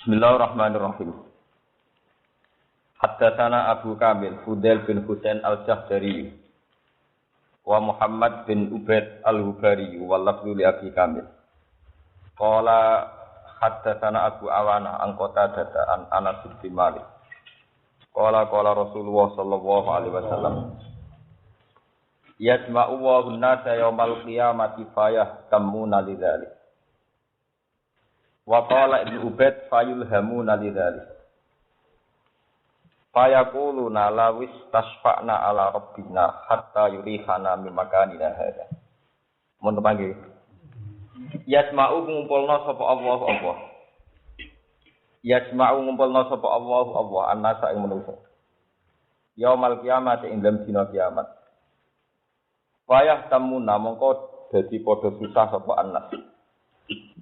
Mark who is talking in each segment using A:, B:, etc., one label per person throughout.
A: Bismillahirrahmanirrahim. Haddatsana Abu Kamil Fudail bin Husain Al-Jahdari wa Muhammad bin Ubaid Al-Hubari wa lafzu li Abi Kamil. Qala haddatsana Abu Awana an Qatadah an Anas bin Malik. Qala Rasulullah sallallahu alaihi wasallam. Yajma'u wa an-nasa yaumal qiyamati fayahtamuna lidzalik. Wa qala Ibnu Ubaid fayulhamuna lidzalik. Fayaquluna lawis tasfa'na ala rabbina hatta yurihana min makanina hadza. Mun panggil. Yajma'u ngumpulna sapa Allah. Yajma'u ngumpulna sapa Allah an-nasa ing manusa. Yaumal qiyamati ing dalem dina kiamat. Fayahtamuna mongko dadi padha susah sapa an-nas.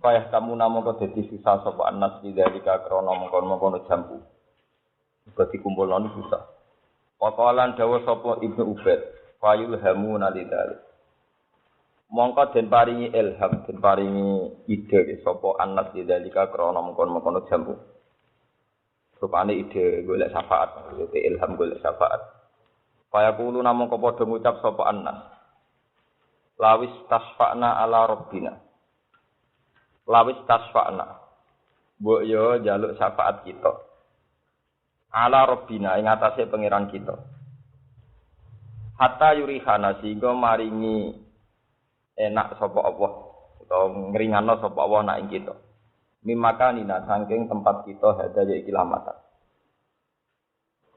A: Payah kamu namung dadi susah sapa anas lidzalika krana mengkon-mengkon jambu. Berarti kumpulane susah. Qatalan dawa sapa Ibnu Ubaid, fayulhamu nalidzalik. Mongko den paringi ilham, den paringi ide sapa anas lidzalika krana mengkon-mengkon jambu. Rupane ide golek syafaat, ilham golek syafaat. Fayaqulu namung padha ngucap sapa anas. Lawis tasfa'na ala rabbina. Lawis tasfa'na. Mbok yo njaluk syafaat kita. Ala rabbina ing atase pangeran kita. Hatta yurihana sehingga maringi enak sapa Allah utawa ngringano sapa Allah nak ing kita. Mimakanina saking tempat kita hadaya iki lamatan.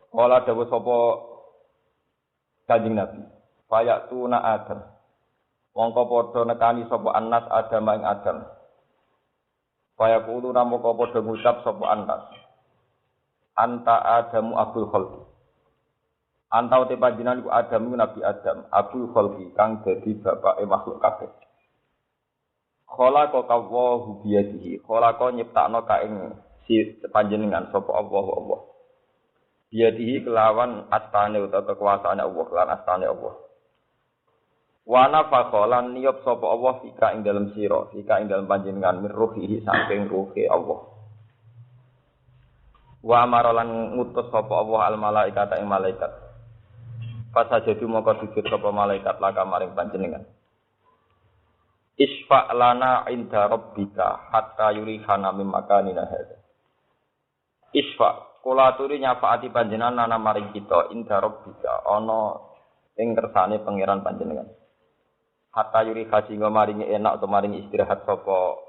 A: Kala dawuh sapa Kanjeng Nabi, fayatuna Adam. Mongko padha nekani sapa Anas Adam ing Adam. Kaya kulo namo kok padha ngucap sapa Anas. Anta Adamu Abul Khalqi. Anta uti panjenengan iku Adam iku Nabi Adam, Abul Khalqi kang dadi bapake makhluk kabeh. Khalaqa Allahu biyadihi. Khalaqa nyiptakno ka ing si panjenengan sapa Allah. Biyadihi kelawan astane utawa kekuasaane Allah, lan astane Allah. Wa nafaqalan niyab sapa Allah fika ing dalem sira, fika ing dalem panjenengan min ruhihi saking ruhe Allah. Wa amaralan ngutus sapa Allah al malaikata ing malaikat. Pasajadu moko sujud sapa malaikat laka maring panjenengan. Isfa lana inda rabbika hatta yurihana min makanina hadza. Isfa kula aturi nyafaati panjenengan ana maring kita inda rabbika ana ing kersane pangeran panjenengan. Hatta yuri sehingga maringi enak atau maringi istirahat sapa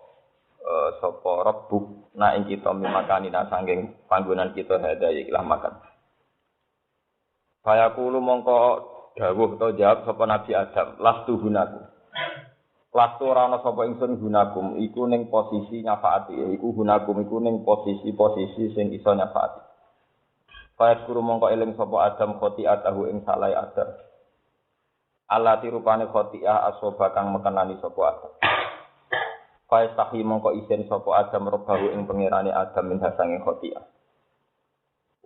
A: Rabbuk na ing kita mimakanina sanging panggonan kita hadaya ikhlas makan. Fayaqulu mongko dawuh utawa jawab sapa Nabi Adam, lastu gunaku. Lastu ora ana sapa ingsun gunakum iku ning posisi nyafaati, iku gunakum iku ning posisi sing iso nyafaati. Fayaqulu mongko eling sapa Adam khoti'atahu ing salah Adam. Allah tirupane khoti'ah asoba kang mekenani sapa Adam. Faistahi mongko isen sapa Adam robahu ing pangerane Adam min hasange khoti'ah.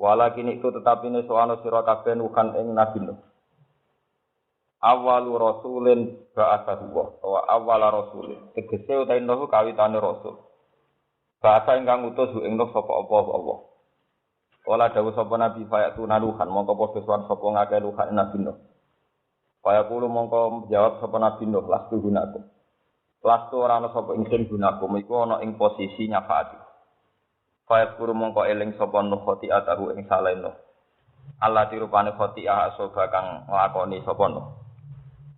A: Walakin itu tetapine soano sira kabeh nukan ing Nabi Nuh. Awalu rasulin ba'athahu wa awala rasulin. Tegese utahe Nuh kawitane rasul. Bahasa ingkang utus ing Nuh sapa Allah. Wala dawuh sapa Nabi fayatuna Nuhan mongko padha sowan sapa ngakeh Nuhan Nabi Nuh. Kaya kulo mongko jawab sapa Nabi Nuh lastu gunakum. Lastu ora ana sapa ingsun gunakum iku ana ing posisi nyafaati. Kaya kulo mongko eling sapa Nuh khoti'atahu ing salah Nuh. Allah dirupane khoti'ah asoba kang nglakoni sapa Nuh.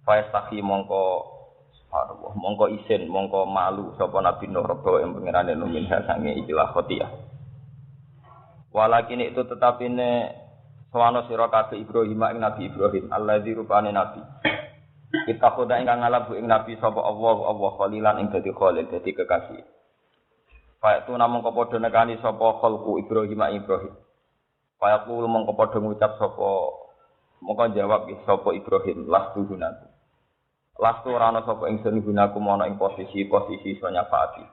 A: Faistahi mongko isin mongko malu sapa Nabi Nuh rebo ing pangerane Nuh min sange ikilah khoti'ah. Walakin itu tetapine Soano sira kabeh Ibrahim ing Nabi Ibrahim, alladzi rupane nabi. Kita khoda ingkang ngalabu ing nabi sapa Allah khalilan ing dadi khalil dadi kekasih. Fa'tu namung padha nekani sapa khalqu Ibrahim ing Ibrahim. Fa'tu mongko padha ngucap sapa mongko jawab sapa Ibrahim lastu gunaku. Lastu ora ana sapa ingsun gunaku ana ing posisi iso nyafaati.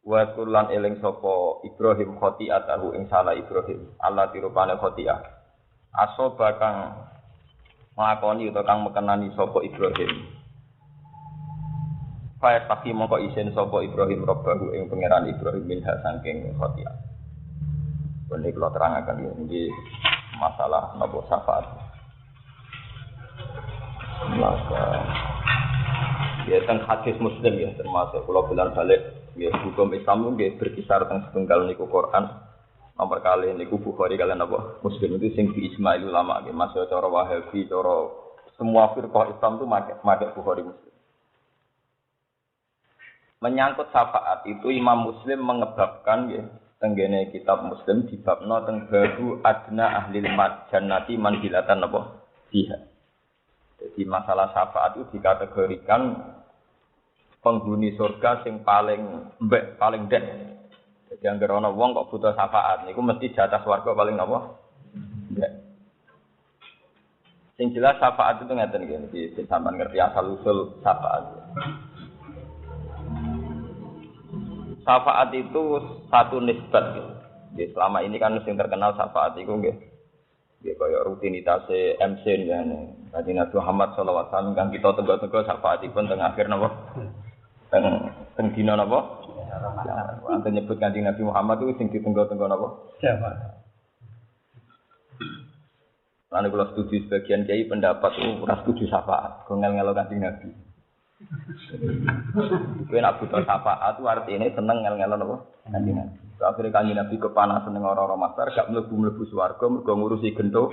A: Wa kullan eling sapa Ibrahim khoti'atahu ing salah Ibrahim, Allah dirupane khoti'ah. Asoba kang nglakoni utawa kang mekenani sapa Ibrahim. Fa yastaqi mongko isen sapa Ibrahim robbahu ing pangeran Ibrahim minha saking khoti'ah. Ini kalau terangkan ini masalah nopo syafaat. Maka ya tentang hadis Muslim ya termasuk kalau bilang balik ya hukum Islam itu berkisar tentang setunggal niku Quran nomor kali niku Bukhari kalian apa Muslim itu sing di ijma ulama gitu masuk cara Wahabi cara semua firqah Islam itu pakai Bukhari Muslim. Menyangkut syafaat itu Imam Muslim mengebabkan ya tenggene kitab Muslim di babna teng babu adna ahli jannati manzilatan apa dia. Jadi masalah syafaat itu dikategorikan penghuni surga sing paling mbek paling dek. Jadi anggere ana wong kok butuh syafaat niku mesti jatah swarga paling apa? Mbek. Sing jelas syafaat itu ngeten iki sampean ngerti asal usul syafaat. Syafaat itu satu nisbat gitu. Jadi selama ini kan yang terkenal syafaat itu nggih. Nggih kaya rutinitas MC ngene. Kanjeng Nabi Muhammad sallallahu alaihi wasallam kan kita tenggo-tenggo syafaatipun teng akhir napa? Teng dina napa? Wonten nyebut Kanjeng Nabi Muhammad itu sing ditenggo-tenggo napa? Syafaat. Lan kula setuju sebagian kiai pendapat ora setuju syafaat, ngel-ngelo Kanjeng Nabi. Kowe nak butuh syafaat itu artinya seneng ngel-ngelon apa? Kanjeng Nabi. Akhire Kanjeng Nabi kepanasan ning ora-ora masar gak mlebu-mlebu swarga mergo ngurusi gento.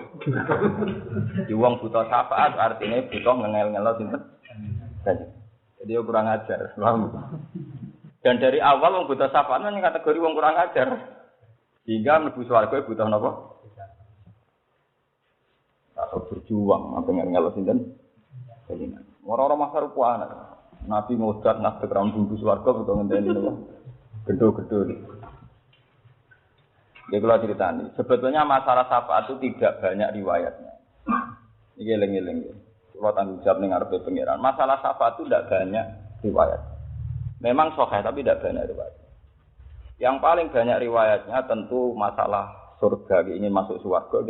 A: Di wong butuh syafaat artinya butuh ngel-ngelon sinten? Kanjeng. Jadi yo kurang ajar. Dan dari awal wong butuh syafaat nang kategori wong kurang ajar. Hingga mlebu swarga butuh napa? Atau berjuang apa ngel-ngelon sinten? Kanjeng. Orang-orang masar kuat, Nabi ngodat nak background bumbu swarga betul ngenteni napa? Gedho-gedho. Ya kalau ceritani, sebetulnya masalah syafaat itu tidak banyak riwayatnya. Iki eling-eling. Kalau tanggung jawab ning ngarepe pangeran, masalah syafaat itu tidak banyak riwayat. Memang sahih tapi tidak banyak riwayat. Yang paling banyak riwayatnya tentu masalah surga, ingin masuk surga,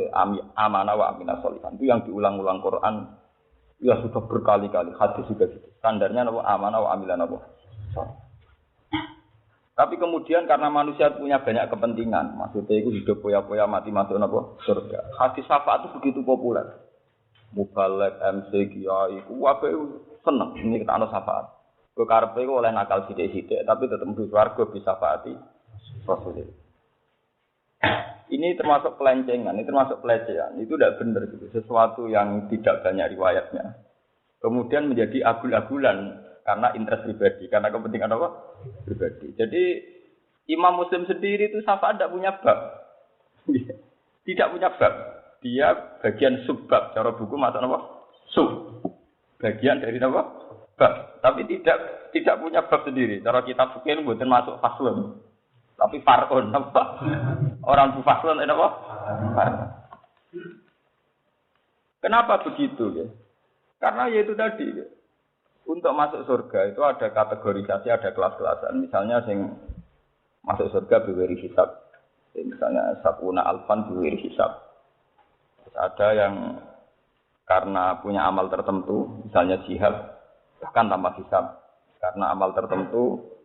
A: amanah wa aminah sholihan. Itu yang diulang-ulang Quran. Ya sudah berkali-kali hadis juga gitu. Standarnya apa amanah wa amilan apa. Tapi kemudian karena manusia punya banyak kepentingan, maksudnya itu hidup poya-poya mati masuk apa surga. Hadis syafaat itu begitu populer. Mubalek MC kiai ku wae seneng ini kita ana syafaat. Kok karepe oleh nakal sithik-sithik tapi tetep mlebu swarga bisa syafaati Rasulullah. Ini termasuk pelencengan, ini termasuk pelecehan. Itu tidak benar gitu. Sesuatu yang tidak banyak riwayatnya. Kemudian menjadi agul-agulan karena interest pribadi, karena kepentingan apa? Pribadi. Jadi Imam Muslim sendiri itu syafaat tidak punya bab. Tidak punya bab. Dia bagian subbab. Cara buku masuk apa? Sub. Bagian dari apa? Bab. Tapi tidak punya bab sendiri. Cara kitab fikih mboten masuk faslun. Tapi far'un apa? Orang bufaslon apa? Kenapa begitu ya? Karena yaitu tadi ya. Untuk masuk surga itu ada kategorisasi, ada kelas-kelasan. Misalnya sing masuk surga biwiri hisab. Misalnya sabuna alfan biwiri hisab. Terus ada yang karena punya amal tertentu, misalnya jihad, bahkan tanpa hisab. Karena amal tertentu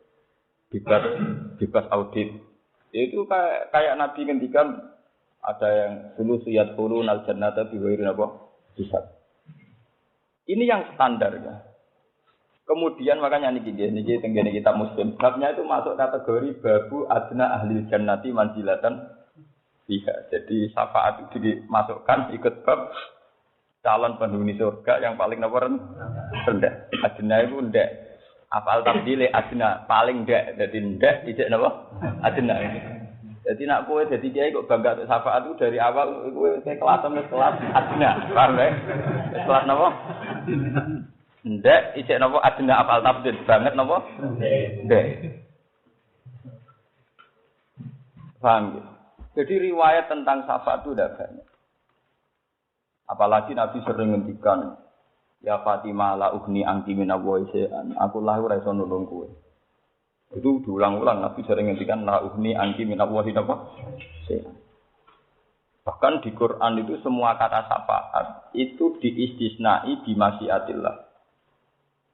A: bebas audit. Itu kayak Nabi ngendikan ada yang dulu suyat qulun al jannata bi ghairi hisab. Ini yang standar ya. Kemudian makanya niki tenggene kitab Muslim, babnya itu masuk kategori babu adna ahli jannati manzilatan biha. Jadi syafaat itu dimasukkan ikut bab calon penghuni surga yang paling rendah. Adna itu rendah. Apal tabdile adna paling ndak dadi ndak tidak napa adna. Jadi nak kowe dadi kiai kok bangga tek syafaat itu dari awal kowe kelas adna. Paham ya? Kelas napa? Ndak isih napa adna apal tabdil banget napa? Ndak. Paham ya? Jadi riwayat tentang syafaat itu tidak banyak. Apalagi Nabi sering ngendikan ya Fatimah la ugni angki minallahi syai'an. Aku lah ora iso nulung kowe. Itu diulang-ulang Nabi sering ngendikan la ugni angki minallahi syai'an. Bahkan di Quran itu semua kata syafaat itu diistisnai bi masyiatillah.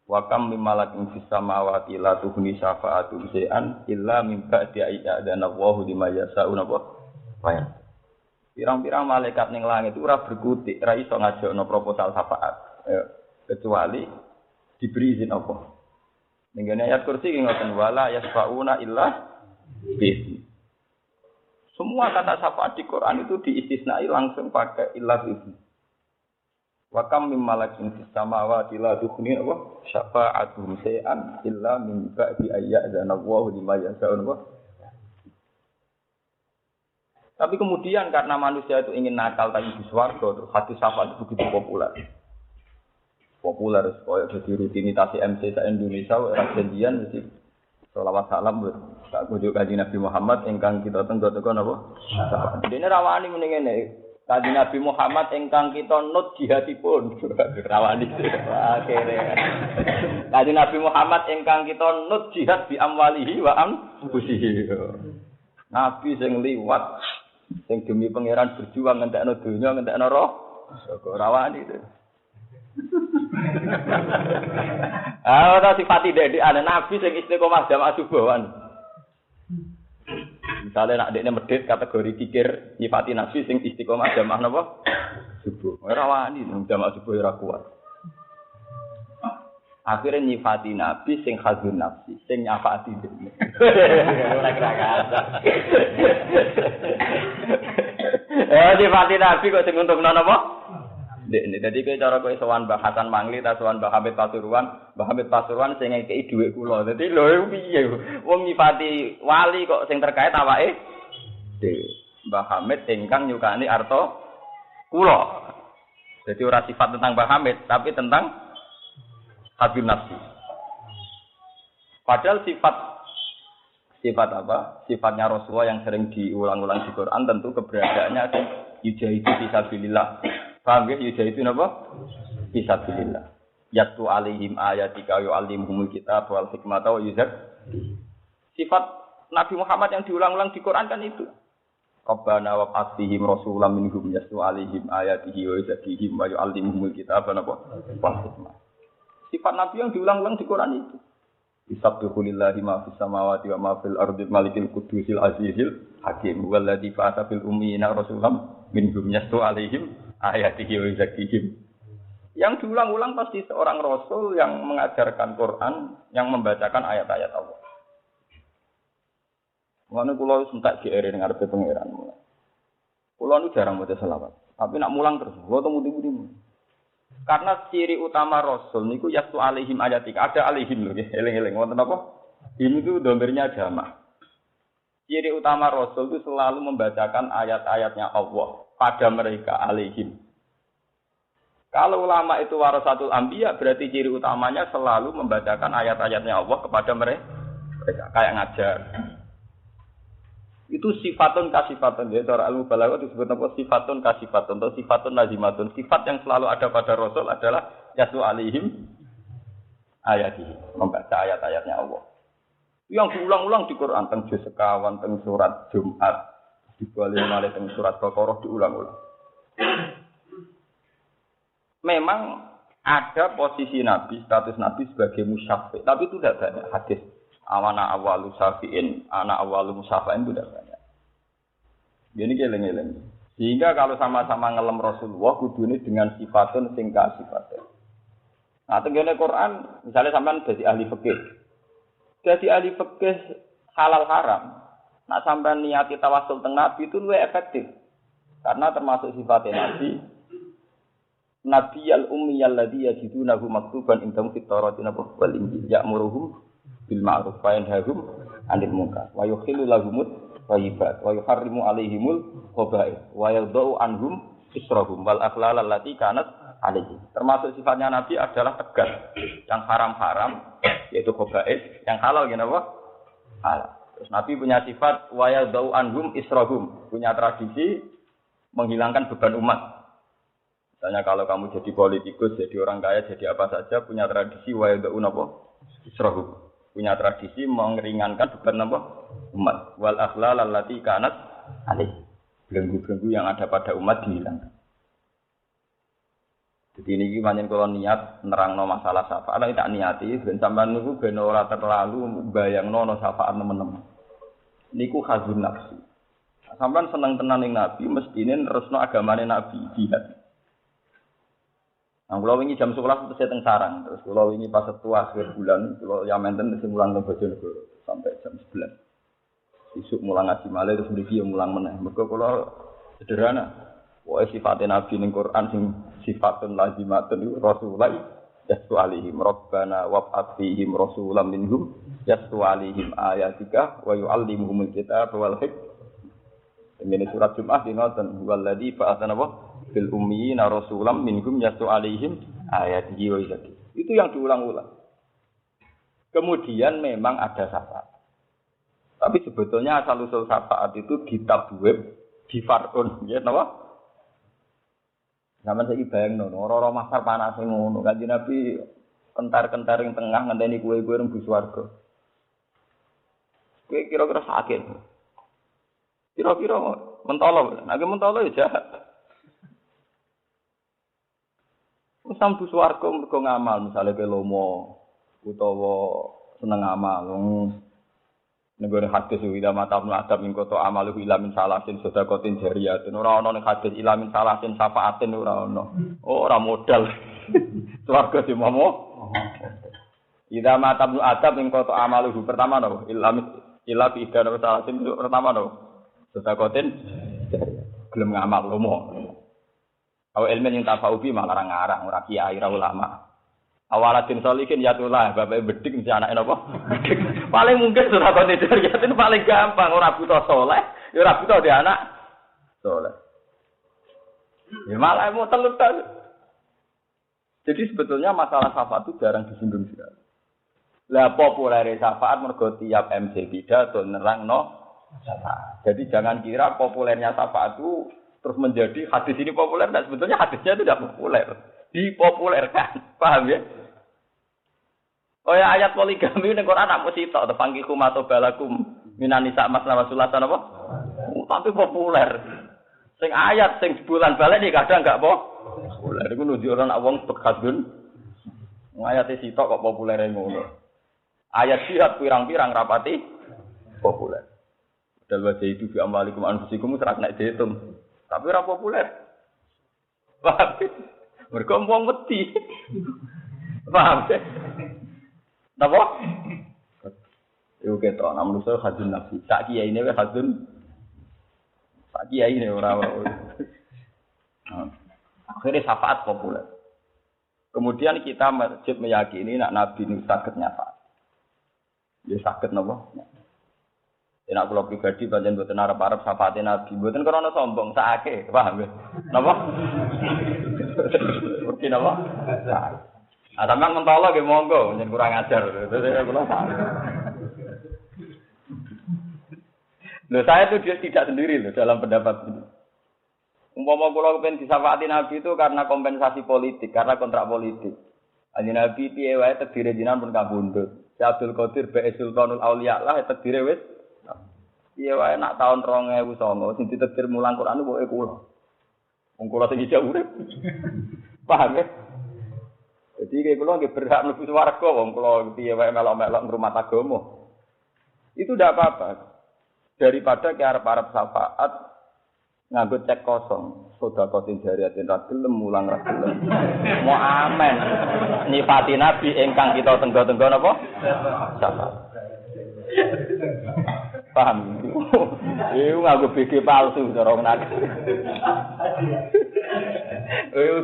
A: Wa kam mim malakin fis samawati la tughni syafa'atu syai'an illa min ba'di ayyadana Allahu liman yasha'u wa Pirang-pirang malaikat ning langit itu ora berkutik, ora iso ngajakno proposal syafaat. Kecuali diberi izin apa? Ning ayat kursi ngoten wala yasfauna illa bi. Semua kata syafaat di Quran itu diistisnai langsung pakai illa bi. Wa kam mim malakin fis samawati la tughni wa syafa'atuhum shay'an illa min ba'di ayya'zana Allahu liman yasha'u wa. Tapi kemudian karena manusia itu ingin nakal tadi di swarga, terus hadis syafaat itu begitu populer. Populer supaya jadi rutinitas MC sa Indonesia ora janjian mesti selawat salam buat tak kunjuk Kanjeng Nabi Muhammad ingkang kita tenggo-tenggo napa? Dene rawani muni ngene. Kanjeng Nabi Muhammad ingkang kita nut jihadipun. Rawani. Akhire. Kanjeng Nabi Muhammad ingkang kita nut jihad bi amwalihi wa anfusihi. Nabi sing liwat sing demi pangeran berjuang ngentekno donya ngentekno roh. Rawani itu. Ora sifati dek ana nabi sing istiqomah jamaah subuhan. Misale nak dekne medhit kategori kikir nyifati nabi sing istiqomah jamaah napa? Subuh. Ora wani jamaah subuh ora kuat. Akhire nyifati nabi sing khazun nafsi, sing nyafati dekne. Ora kira-kira. Nyifati nabi kok sing untungno napa? Ini jadi cara kowe sowan Mbah Hasan Mangli ta sowan Mbah Hamid Pasuruan sing ngekeki dhuwit kula. Dadi lho piye wong nyifati wali kok sing terkait awake dhewe. Mbah Hamid ingkang nyukani arta kula. Jadi ora sifat tentang Mbah Hamid tapi tentang hadun nafsi. Padahal sifat apa? Sifatnya Rasulullah yang sering diulang-ulang di Quran tentu keberadaannya yujahidu fisabilillah. Paham ya? Yuja itu apa? Fisabilillah. Yatlu alaihim ayatika yu'allimuhumul kitab wal hikmata wa yuzak. Sifat Nabi Muhammad yang diulang-ulang di Quran kan itu. Rabbana wa ba'athihim rasulam minhum yatlu alaihim ayatihi wa yuzakihim wa yu'allimuhumul kitab wal hikmah. Sifat Nabi yang diulang-ulang di Quran itu. Bisabbihu lillahi ma fis samawati wa ma fil ardi malikil qudusil azizil hakim walladzi ba'atha fil ummiyina rasulam minhum yatlu alaihim ayatihi wa zakihim. Yang diulang-ulang pasti seorang rasul yang mengajarkan Quran, yang membacakan ayat-ayat Allah. Mulane kula wis entek GR ning ngarepe pangeran. Kula nu jarang maca selawat, tapi nak mulang terus, kula temu-temu. Karena ciri utama rasul niku yastu alaihim ayatika, ada alaihim lho nggih, eling-eling wonten apa? Ini tuh domirnya jamak. Ciri utama rasul itu selalu membacakan ayat-ayatnya Allah pada mereka alaihim. Kalau ulama itu warasatul anbiya berarti ciri utamanya selalu membacakan ayat-ayatnya Allah kepada mereka kayak ngajar. Itu sifatun kasifatun ya cara ilmu balaghah disebut apa sifatun kasifatun atau sifatun lazimatun. Sifat yang selalu ada pada rasul adalah yatlu alaihim ayatihi, membaca ayat-ayatnya Allah. Yang diulang-ulang di Quran teng juz sekawan teng surat Jumat dibalik malih teng surat Baqarah diulang-ulang. Memang ada posisi Nabi, status Nabi sebagai musyafi', tapi itu tidak banyak hadis. Awana awalu syafi'in, ana awalu musyafi'in itu tidak banyak. Ini geleng-geleng. Sehingga kalau sama-sama ngelem Rasulullah kudune dengan sifatun sing kasifatun. Nah, tenggene Quran, misalnya sampean dadi ahli fikih. Jadi ahli fikih halal haram. Nak sampean niati tawasul teng Nabi itu luwih efektif. Karena termasuk sifatnya Nabi Nabi al-ummiyal ladzi yajidunahu maktuban indahum fit Taurati wal Injil ya'muruhum bil ma'ruf wa yanhahum 'anil munkar wa yukhillu lahumut thayyibat wa yuharrimu 'alaihimul khaba'ith wa yadh'u anhum israhum wal aghlal allati kanat 'alaihim. Termasuk sifatnya Nabi adalah tegas. Yang haram-haram yaitu khaba'ith, yang halal apa? Halal. Terus Nabi punya sifat wa yadh'u anhum israhum, punya tradisi menghilangkan beban umat. Misalnya kalau kamu jadi politikus, jadi orang kaya, jadi apa saja, punya tradisi wa yad'un apa? Israhu. Punya tradisi meringankan beban apa? Umat. Wal aghlal allati kanat alaih. Belenggu-belenggu yang ada pada umat dihilangkan. Jadi ini pancen kula niat nerangno masalah syafaat, nek tak niati ben sampean niku ben ora terlalu bayangno ana syafaat nemen-nemen. Niku khazun nafsi. Sampeyan seneng tenan ning Nabi, mestine nerusno agamane Nabi jihad. Nah, kula wingi jam 11 terus teng sarang, terus kula wingi pas setua akhir bulan, kula ya menten sing mulang teng Bojonegoro sampai jam 11. Isuk mulang ngaji malih terus mriki ya mulang meneh. Mergo kula sederhana. Wae sifate Nabi ning Quran sing sifatun lazimatun iku Rasulullah yastu alaihim rabbana wab'ats fihim rasulam minhum yastu alaihim ayatika wa yu'allimuhumul kitab wal hikmah. Ini surat Jum'ah dinoten waladzi ba'atsana fil ummiyina rasulam minhum yastu alaihim ayatihi wa yazaki. Itu yang diulang-ulang. Kemudian memang ada syafaat. Tapi sebetulnya asal usul syafaat itu ditabwib di far'un, ya napa? Sampeyan saiki bayangno, ora-ora masar panas ngono. Kanjeng Nabi kentar-kentar ing tengah ngenteni kowe-kowe rembu swarga. Kowe kira-kira sakit. Kira-kira mentolo, nek mentolo ya jahat. Wis sambu swarga mergo ngamal, misale kowe lomo utawa seneng amal. Negara hadis ila matabnu adab ing kota amal ila min salasin sedekatin jariyatun ora ana ning hadis ila min salasin syafaatin ora ana. Oh ora modal. Swarga di momo. Ila matabnu adab ing kota amal pertama no ila bi idana salasin pertama no. Sedekatin jariyatun. Gelem ngamal lomo. Aw ilmu yang tafaubi malah ngarang ora kiai ora ulama. Awalatin solikin ya tulah, bapak bedik mesti anake napa? Bedik. Paling mungkin surah konditor ya itu paling gampang, ora butuh soleh, ya ora butuh di anak soleh. Ya malah mau telur. Jadi sebetulnya masalah syafaat itu jarang disinggung sekali. Lah populer syafaat mergo tiap MC pidato nerangno syafaat. Jadi jangan kira populernya syafaat itu terus menjadi hadis ini populer, dan sebetulnya hadisnya itu tidak populer. Dipopulerkan, paham ya? Oh ya ayat poligami ning Quran nak mesti tok tepangkiku mato balakum minani sak mas sulatan apa? Tapi populer. Sing ayat sing sebulan balik iki kadang enggak populer. Iku nunjuk ora wong bekadun. Ayate sitok kok populere ngono. Ayat jihad pirang-pirang rapati populer. Dal wajah itu bi amalikum anfusikum serak nek diitung. Tapi ora populer. Paham? Mergo wong wedi. Paham? Napa? Yo ketok ana manusa hadun nafsi. Sak kiai ne wis hadun. Sak kiai ne ora. Akhirnya syafaat populer. Kemudian kita wajib meyakini nak Nabi nu saged nyafaat. Ya saged napa? Nek kula pribadi pancen mboten arep-arep syafaate Nabi, mboten krana sombong, sakake, paham ya? Napa? Mungkin apa? Ah, sampean mentolo nggih monggo, njen kurang ajar. Kula salah. Loh, saya itu dia tidak sendiri loh dalam pendapat ini. Umpama kula kepen disyafaati Nabi itu karena kompensasi politik, karena kontrak politik. Kanjeng Nabi piye wae tedire jinan pun kabundut. Si Abdul Qadir Bae Sultanul Auliya lah tedire wis. Piye wae nak tahun 2009 sing ditedir mulang Quran pokoke kula. Wong kula sing ijak urip. Paham ya? Jadi kayak kula nggih berhak mlebu swarga wong kula piye wae melok-melok ngrumat agama. Itu ndak apa-apa. Daripada ki arep-arep syafaat nganggo cek kosong, sedekatin jariyatin ra gelem mulang ra gelem. Mau amen. Nyifati Nabi ingkang kita tenggo-tenggo napa? Syafaat. Paham? Iku nganggo BG palsu cara nak.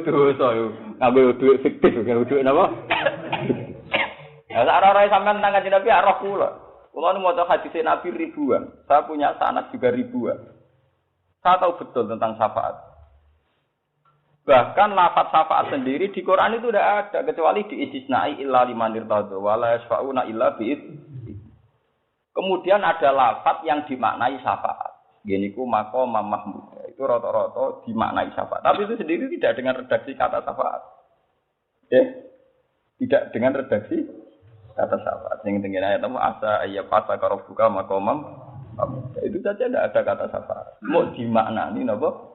A: Dosa yo. Nganggo dhuwit fiktif, nganggo dhuwit napa? Ya sak ora sampean nang Kanjeng Nabi arah kula. Kula nu maca hadis Nabi ribuan. Saya punya sanad juga ribuan. Saya tahu betul tentang syafaat. Bahkan lafaz syafaat sendiri di Quran itu tidak ada kecuali diistisnai illa liman irtadha wala yasfauna illa bi'id. Kemudian ada lafaz yang dimaknai syafaat. Gini ku maqam mahmud. Itu rata-rata dimaknai syafaat. Tapi itu sendiri tidak dengan redaksi kata syafaat. Tidak dengan redaksi kata syafaat. Yang tinggi ayat itu asa ayyafasa karobuka maqamam. Itu saja tidak ada kata syafaat. Mau dimaknani napa?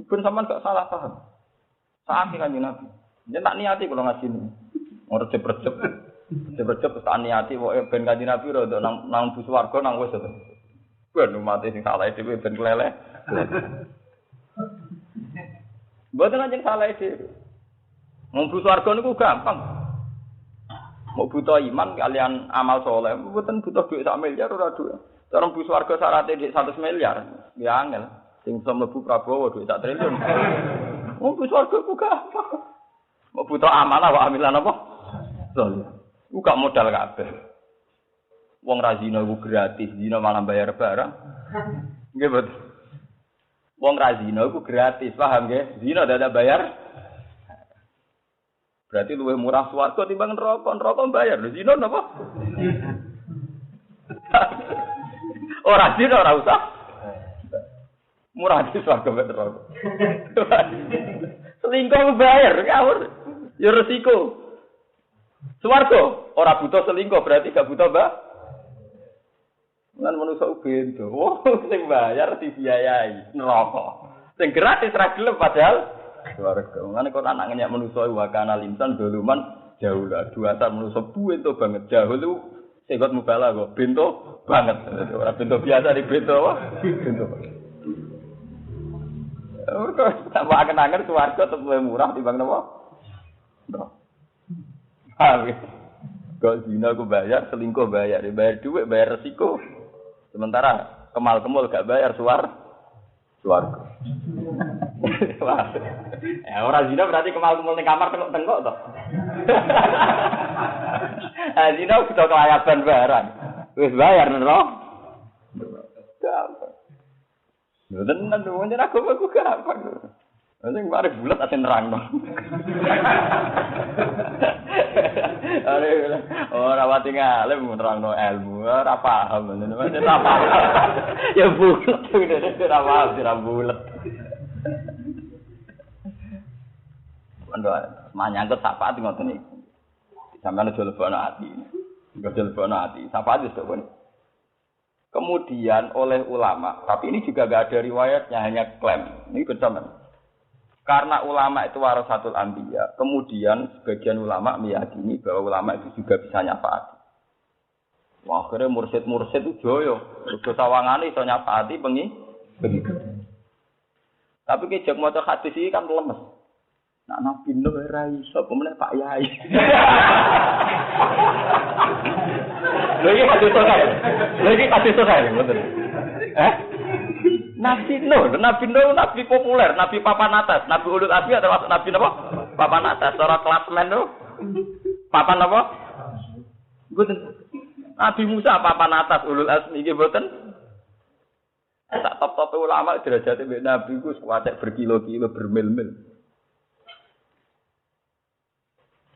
A: Pun sampean gak salah paham. Saat Kanjeng Nabi. Yen tak niati kula ngaji ini. Ora cepet-cepet. Cepet-cepet tak niati pokoke ben Kanjeng Nabi rada nang bus warga nang wis. Ben umat sing salah dhewe ben keleleh. Mboten anjen salah dhewe. Mlebu swarga niku gampang. Mau butuh iman kalian amal soleh, mboten butuh duit 1 miliar ora duit. Cara mlebu swarga syaratnya duit 100 miliar, ya angel. Sing iso mlebu Prabowo duit 1 triliun. Mlebu swarga ku gampang. Mau butuh amanah wa amilan apa? Soleh. Ku gak modal kabeh. Wong ra zina iku gratis, zina malah bayar barang. Nggih, betul. Wong ra zina iku gratis, paham nggih? Zina dadak bayar. Berarti luwih murah swarga timbang neraka. Neraka bayar, lho zina napa? Ora zina ora usah. Murah di swarga mek neraka. Selingkuh bayar, ngawur. Ya resiko. Swarga ora butuh selingkuh, berarti gak butuh Lan manusa bento. Oh, sing bayar dibiayai neraka. Sing gratis ra gelem padahal swarga. Ngene kok anak ngenyak manusa wa kana linsan doluman jauh lah. Dua sak manusa bento banget jauh lu segot mubala kok bento banget. Ora bento biasa di bento apa? Bento. Ora tambah angen-angen swarga tetep murah timbang napa? Kok zina aku bayar, selingkuh bayar, bayar duit, bayar resiko. Sementara kemal-kemul gak bayar swarga. Ya orang zina berarti kemal-kemul ning kamar tengok-tengok toh. Zina udah kelayaban barang. Wis bayar lho. Gampang. Tenan lho, nyen aku gampang. Sing mari bulat ate nerangno. Ora wati ngalim nerangno ilmu, ora paham. Ora paham. Ya bulat ora paham, ora bulat. Ando manyangkut syafaat ngoten iki. Sampeyan aja lebono ati. Aja lebono ati. Syafaat wis kok. Kemudian oleh ulama, tapi ini juga enggak ada riwayatnya, hanya klaim. Ini benar. Karena ulama itu warasatul anbiya, kemudian sebagian ulama meyakini bahwa ulama itu juga bisa nyafaati. Wah, akhirnya mursid-mursid itu joyo, udah sawangane iso nyafaati bengi. Tapi kejak maca hadis iki kan lemes. Nak nabi no ora iso, pemene Pak Yai. Lagi hadis to kae, betul. Nabi Nabi populer, Nabi papan atas, Nabi ulul azmi atau Nabi apa? Papan atas, secara klasmen itu. Papan apa? Mboten. Nabi Musa papan atas ulul azmi iki mboten. Tak top-top ulama derajate mbek Nabi ku kuwatek berkilo-kilo bermil-mil.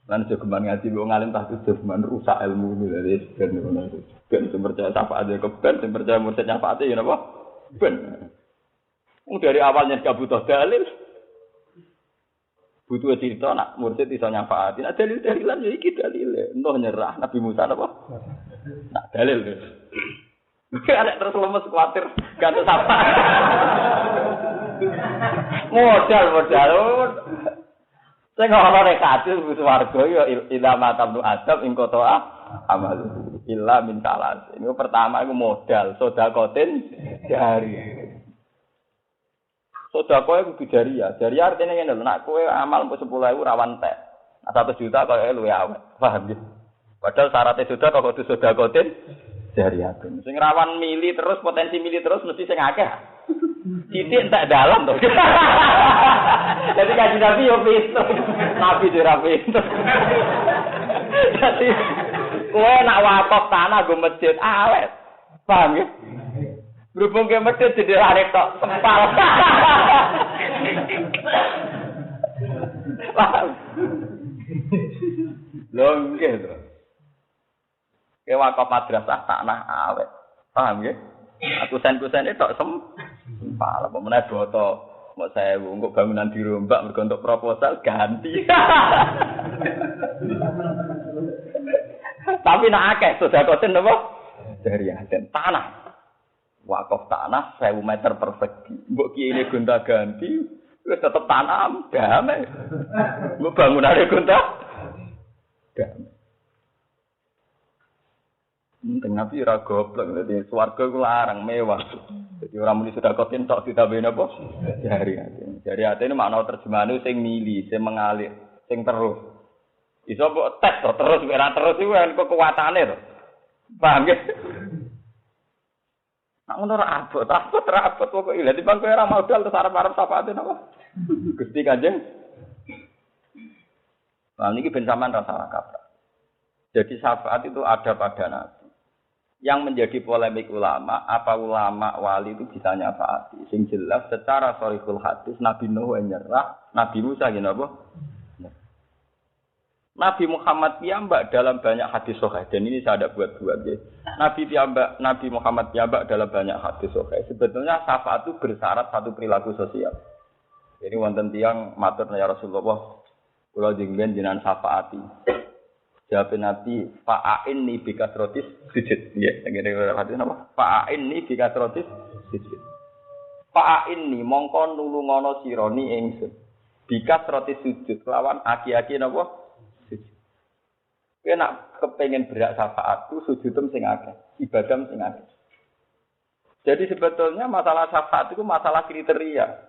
A: Lan jogeman ngaji wong alim tahtu jogeman rusak ilmu iki ben ngono. Ben percaya sapa aja keben, percaya mursid nyafaate ya napa? Ben. Dari awalnya gak butuh dalil. Butuh cerita nak mursid iso nyafaati. Nah dalil-dalilan ya iki dalile. Entah nyerah Nabi Musa apa? Nak dalil. Ada terus lemes kuatir ganti sapa. Modal. Sing ora nek hadis swarga ya ila matabnu adab ing kota amal illa min salas. Ini pertama iku modal sedekatin jari. Sedekah kudu jariah. Jariah artine ngene lho, nek kowe amal 10.000 rawan tek. 1 juta kok luwih awet. Paham ya? Padahal syaratnya sedekah kok kudu sedekatin jariah. Sing rawan mili terus potensi mili terus mesti sing akeh. Titik tak dalam to. Jadi kaji Nabi yo pinter. Nabi ora pinter. Jadi kowe nak wakaf tanah go masjid awet. Paham ya? Berhubung ke masjid jadi lari tok sempal. Paham? Lho nggih to. Ke wakaf madrasah tanah awet. Paham nggih? Kusen-kusene tok sempal apa meneh boto. Mau 1000 engko bangunan dirombak mergo untuk proposal ganti. Tapi nak akeh sedekaten napa? Dari aden tanah. Wakaf tanah 1000 meter persegi. Mbok kiye gonta-ganti wis tetep tanam damai. Mbok bangunane gonta damai. Nabi ora goblok, dadi swarga ku larang mewah. Jadi orang muni sudah kau kentok ditambahin apa? Jari ini makna terjemahan sing mili, sing mengalir, sing terus. Iso mbok tes to terus ora terus iku kan kekuatane to. Paham nggih? Nak ngono ora abot pokoke lha timbang kowe ora modal terus arep-arep syafaate napa? Gusti Kanjeng. Nah niki ben sampean rasa kaprah. Jadi syafaat itu ada pada Nabi. Yang menjadi polemik ulama, apa ulama wali itu bisa nyafaati? Sing jelas secara sharihul hadis Nabi Nuh nyerah, Nabi Musa gini apa? Nabi Muhammad piyambak dalam banyak hadis sahih dan ini saya ada buat-buat ya. Nabi Muhammad piyambak dalam banyak hadis sahih. Sebetulnya syafaat itu bersyarat satu perilaku sosial. Jadi wonten tiyang matur ya Rasulullah, kula jenengan syafaati. Jawab Nabi, fa'ainni bikasrotis sujud. Ya, ngene hadis napa? Fa'ainni bikasrotis sujud. Fa'ainni mongko nulungono sironi ingsun. Bikasrotis sujud lawan aki-aki napa? Sujud. Kowe nek kepengin berak syafaat tu sujudem sing akeh, ibadah sing akeh. Jadi sebetulnya masalah syafaat itu masalah kriteria.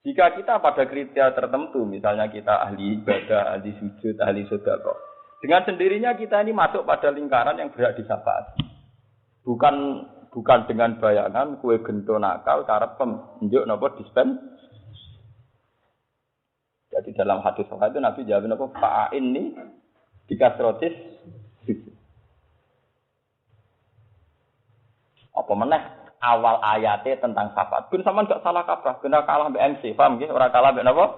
A: Jika kita pada kriteria tertentu, misalnya kita ahli ibadah, ahli sujud, ahli sedekah, dengan sendirinya kita ini masuk pada lingkaran yang berhak disyafaat. Bukan dengan bayangan kue gento nakal karep penunjuk napa dispen. Jadi dalam hadis sahih itu Nabi jawab napa fa'in ini dikasrotis. Apa meneh awal ayatnya tentang syafaat. Ben sampean gak salah kaprah, kena kalah mbek MC, paham nggih? Ora kalah mbek napa?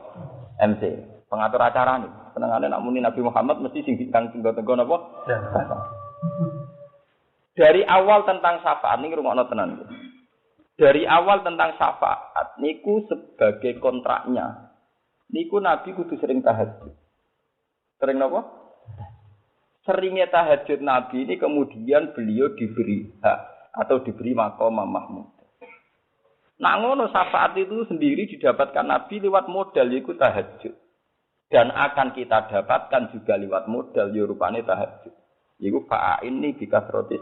A: MC. Pengatur acara nih, senengane nak muni Nabi Muhammad mesti sing tenggo-tenggo napa? Dari awal tentang syafaat niku rungokno tenan. Dari awal tentang syafaat niku sebagai kontraknya. Niku Nabi kudu sering tahajud. Sering napa? Seringnya tahajud Nabi ini kemudian beliau diberi hak atau diberi maqam Mahmud. Nah ngono syafaat itu sendiri didapatkan Nabi lewat modal yaiku tahajud. Dan akan kita dapatkan juga lewat modal rupane tahajud. Iku fa'in ini bikasrotis.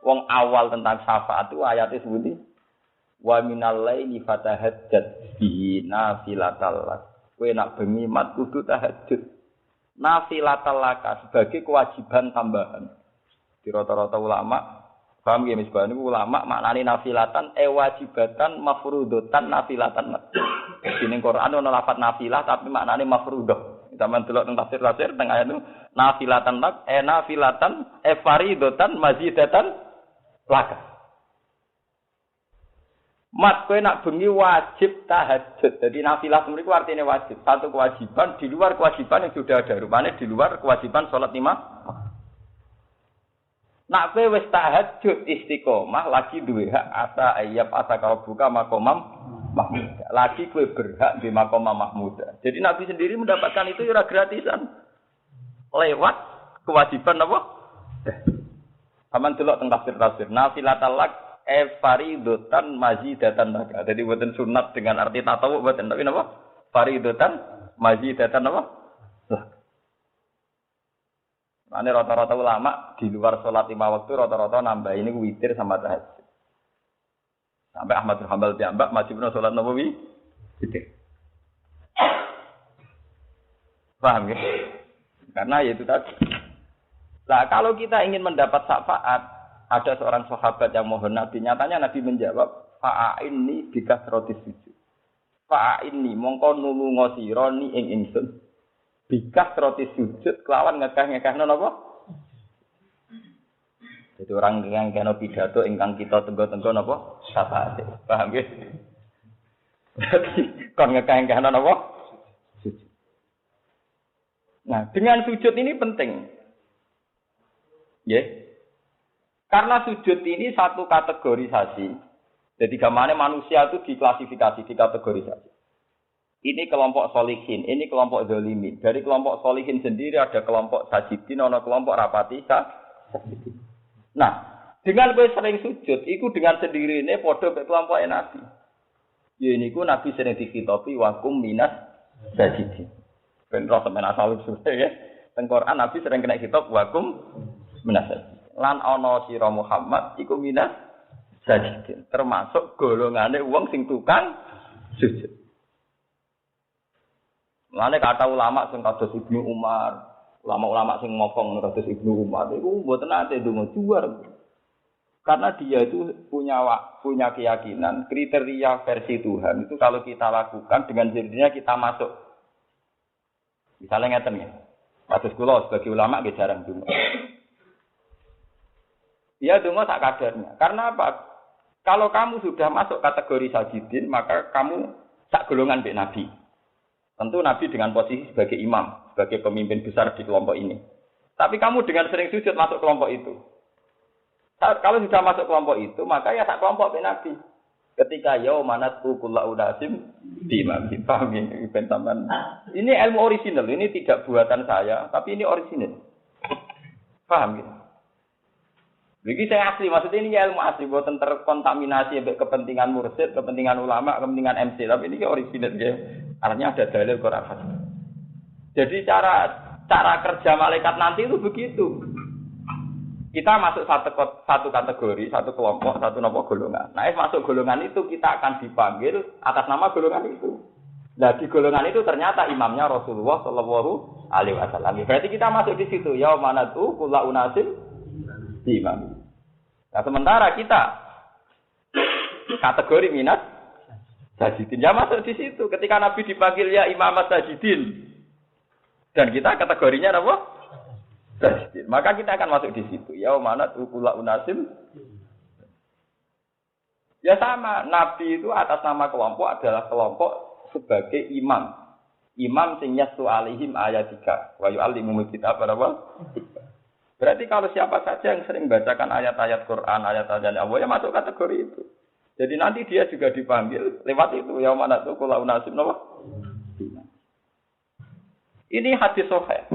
A: Wong awal tentang syafaat itu ayatnya sebuti wa minal laili fatahajjat bihi nafilatal lak. Kowe nak bengi mat kudu tahajud. Nafilatal lak sebagai kewajiban tambahan. Di rata-rata ulama paham ya misbah niku ulama maknane nafilatan wajibatan mafruudatan nafilatan. Di Quran ana lafaz nafilah tapi maknane mafruudah. Zaman delok teng tafsir teng ayat itu nafilatan lak nafilatan faridatan mazidatan laka. Mat kowe nak bengi wajib tahajud. Jadi nafilah mriku artine wajib. Satu kewajiban di luar kewajiban yang sudah ada. Rupane di luar kewajiban salat 5. Nak kowe wis tahajud istiqomah lagi duwe hak asa ayyab asa kalau buka makomam mahmud. Lagi kowe berhak di makomam mahmud. Jadi Nabi sendiri mendapatkan itu ora gratisan. Lewat kewajiban apa? Aman delok teng tafsir. Nafilatal lak faridatan mazidatan lak. Jadi boten sunat dengan arti tatawu boten tapi napa? Faridatan mazidatan apa? Lak. Ane rata-rata ulama di luar sholat 5 waktu rata-rata nambah ini witir sama tahajud. Sampai Ahmad bin Hanbal piyambak majibna sholat nawawi witir. Paham ya? Karena itu tadi. Nah, kalau kita ingin mendapat syafaat, ada seorang sahabat yang mohon Nabi, nyatanya Nabi menjawab, fa'inni bikasrotis sujud. Fa'inni mongko nulunga sira ni ing ingsun. Bikas roti sujud kelawan ngekah-ngekahno napa? Jadi orang yang kena pidato ingkang kita tenggo-tenggo napa? Syafaat. Paham nggih? Berarti kon ngekah-ngekahno napa? Sujud. Nah, dengan sujud ini penting. Nggih. Karena sujud ini satu kategorisasi. Jadi gamane manusia itu diklasifikasi, dikategorisasi. Ini kelompok solihin, ini kelompok zalimin. Dari kelompok solihin sendiri ada kelompok sajidin, ada kelompok rapati sajidin. Nah, dengan kowe sering sujud, itu dengan sendiri ini podo ke kelompok Nabi. Ya ini ku Nabi sering dikhitopi wakum minas sajidin. Ben roh temen asal usul ya. Teng Quran Nabi sering kena khitab wakum minas sajidin. Lan ana sira Muhammad iku minas sajidin. Termasuk golongane wong sing tukang sujud. Lane kata ulama sing kados Ibnu Umar, ulama-ulama sing ngomong kados Ibnu Umar iku mboten ate ndonga juar. Karena dia itu punya keyakinan kriteria versi Tuhan itu kalau kita lakukan dengan sendirinya kita masuk. Misalnya ngeten ya. Kados kula sebagai ulama nggih jarang donga. Dia donga tak kadarnya. Karena apa? Kalau kamu sudah masuk kategori sajidin, maka kamu sak golongan mbek Nabi. Tentu Nabi dengan posisi sebagai imam, sebagai pemimpin besar di kelompok ini. Tapi kamu dengan sering sujud masuk kelompok itu. Kalau sudah masuk kelompok itu, maka ya tak kelompok mbek Nabi. Ketika yaumanatu kullu unasim bimam, paham ini pentamban. Ini ilmu orisinal, ini tidak buatan saya, tapi ini orisinal. Paham ya? Begini saya asli, maksudnya ini ilmu asli, buatan terkontaminasi sampai kepentingan mursyid, kepentingan ulama, kepentingan MC, tapi ini orisinal ya. Artinya ada dalil Quran. Jadi cara kerja malaikat nanti itu begitu. Kita masuk satu kategori, satu kelompok, satu golongan. Nah, masuk golongan itu kita akan dipanggil atas nama golongan itu. Nah, di golongan itu ternyata imamnya Rasulullah Shallallahu Alaihi Wasallam. Berarti kita masuk di situ. Ya mana tuh kula unasim imam. Nah, sementara kita kategori minat sajidin. Ya masuk di situ. Ketika Nabi dipanggil ya imam sajidin. Dan kita kategorinya apa? Sajidin. Maka kita akan masuk di situ. Ya mana ukula unasim. Ya sama. Nabi itu atas nama kelompok adalah kelompok sebagai imam. Imam sing yastu alaihim ayat 3. Wa yu'allimul kitab apa? Berarti kalau siapa saja yang sering bacakan ayat-ayat Quran, ayat-ayat Allah, ya masuk kategori itu. Jadi nanti dia juga dipanggil lewat itu. Ya mana ukula unasim apa? Ini hadis sahih.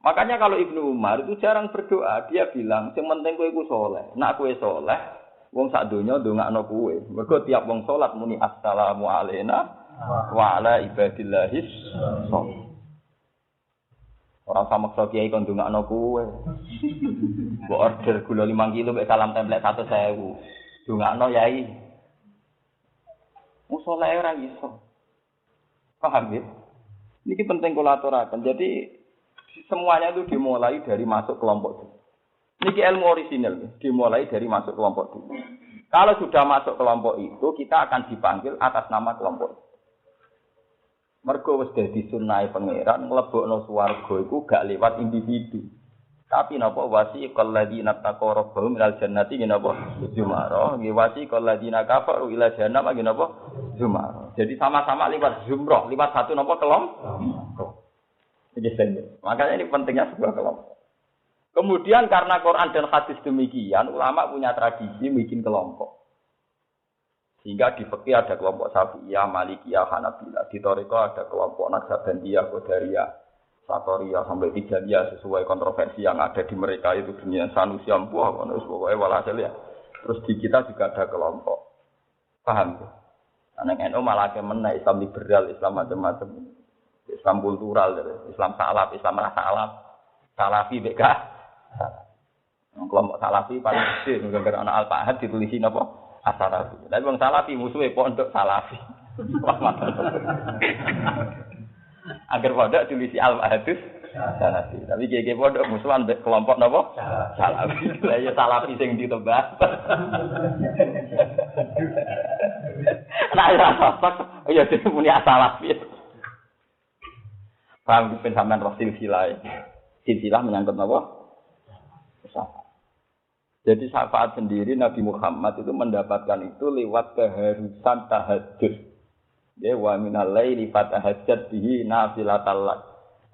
A: Makanya kalau Ibnu Umar itu jarang berdoa, dia bilang, "Sing penting kowe iku saleh. Nek kowe saleh, wong sak donya ndongakno kowe." Mergo tiap wong salat muni assalamu alayna wa ala ibadillahis shalih. Ora samaksa kiai kon ndongakno kowe. Mbok order gula 5 kilo mek salam template 100.000. Ndongakno yai. Wong saleh ora iso. Paham ya? Ini penting kula aturaken. Jadi semuanya itu dimulai dari masuk kelompok itu. Ini ilmu orisinal, dimulai dari masuk kelompok itu. Kalau sudah masuk kelompok itu, kita akan dipanggil atas nama kelompok itu. Mergo wis dadi sunnahe pangeran, mlebokno swarga iku gak lewat individu. Tapi napa wasiqal ladzina taqaw rabbahum ilal jannati napa zumara, nggih wasiqal ladzina kafaru ila jahannam napa zumara. Jadi sama-sama lewat zumrah, lewat satu napa kelompok. Makanya ini pentingnya sebuah kelompok. Kemudian karena Quran dan hadis demikian, ulama punya tradisi bikin kelompok. Sehingga di fikih ada kelompok Syafi'iyah, Malikiyah, Hanabilah. Di Thariqah ada kelompok Naqsabandiyah, Qadariyah, Satoriyah sampai Tijaniyah sesuai kontroversi yang ada di mereka itu dunia Sanusi ampuh, pokoknya walhasil ya. Terus di kita juga ada kelompok. Paham ya? Anak NU malah kemenang Islam liberal, Islam macam-macam. Islam kultural, Islam salaf, Islam rasa alam, salafi beka. Kelompok salafi paling kecil, gara-gara anak Al-Fahad ditulisin apa? As-Salafi. Tapi bang salafi musuhnya pondok salafi. Agar pondok tulisi Al-Fahadus salafi. Tapi gege pondok musuhan kelompok apa? Salafi. Lah ya salafi sing ditebak. Nah ya sosok, ya muni as-salafi. Paham pensamaan roh silsilah. Silsilah menyangkut apa? Syafaat. Jadi syafaat sendiri Nabi Muhammad itu mendapatkan itu lewat keharusan tahajud. Ya wa minal laili fatahajjat bihi nafilatal lak.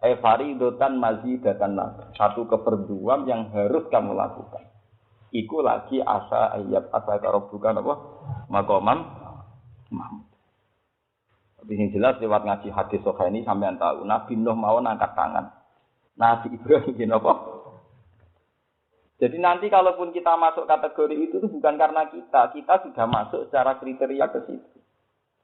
A: Fariidatan mazidatan lak. Satu keperduan yang harus kamu lakukan. Iku lagi asa ayat asa karobukan apa? Maqamam Mahmud. Tapi yang jelas lewat ngaji hadis sahih ini sampean tahu Nabi Nuh mau angkat tangan. Nabi Ibrahim gini apa? Jadi nanti kalaupun kita masuk kategori itu bukan karena kita sudah masuk secara kriteria ke situ.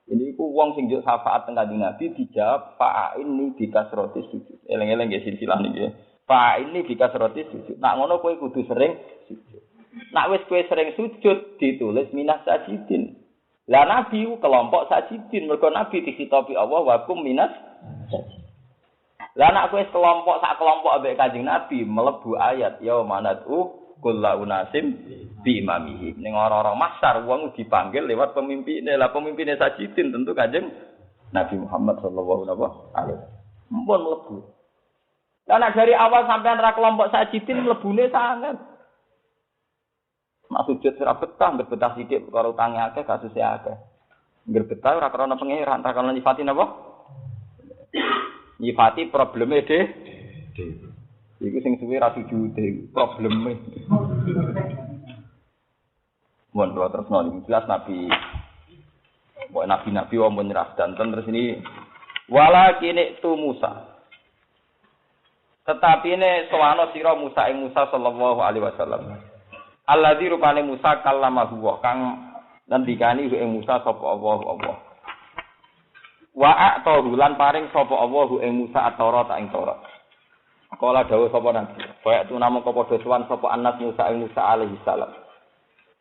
A: Ini ku wong sing njuk syafaat teng Kanjeng Nabi dijawab fa'in ni bikasrotis sujud. Eleng-eleng nggih silsilah niki. Fa ini bika seroti sujud. Nak ngono kowe kudu sering sujud. Nak wis kowe sering sujud ditulis minas sajidin. Lah nabi kelompok sajidin mergo nabi dikitopi Allah wa kum minas sajidin. Lah nak kowe kelompok sak kelompok ambek Kanjeng Nabi mlebu ayat ya manatu kullu unasim bi imamihi. Ning ora-ora mahsyar wong dipanggil lewat pemimpinnya. Lah pemimpinnya sajidin tentu Kanjeng Nabi Muhammad sallallahu alaihi wasallam. Mumpun mlebu. Lah dari awal sampean ra kelompok sajidin mlebune sangat. Mak sujud ora betah, betah sithik karo utange akeh kasuse akeh. Ngger betah ora krana pangeran, ra krana nyifati napa? Nyifati probleme iku sing suwe ra sujude, probleme. Mun terus nang jelas Nabi Nabi wong nyerah dan terus ini walakin tu Musa. Tetapi ini sowana sira Musa ing Musa sallallahu alaihi wasallam. Alladzi rupane Musa kallamahu wa kang ngendikani ing Musa sapa Allah. Wa a'tahu lan paring sapa Allah ing Musa at-Taurat ing Taurat. Kala dawuh sapa Nabi, kaya tu namung padha sowan sapa anak Musa ing Musa alaihi salam.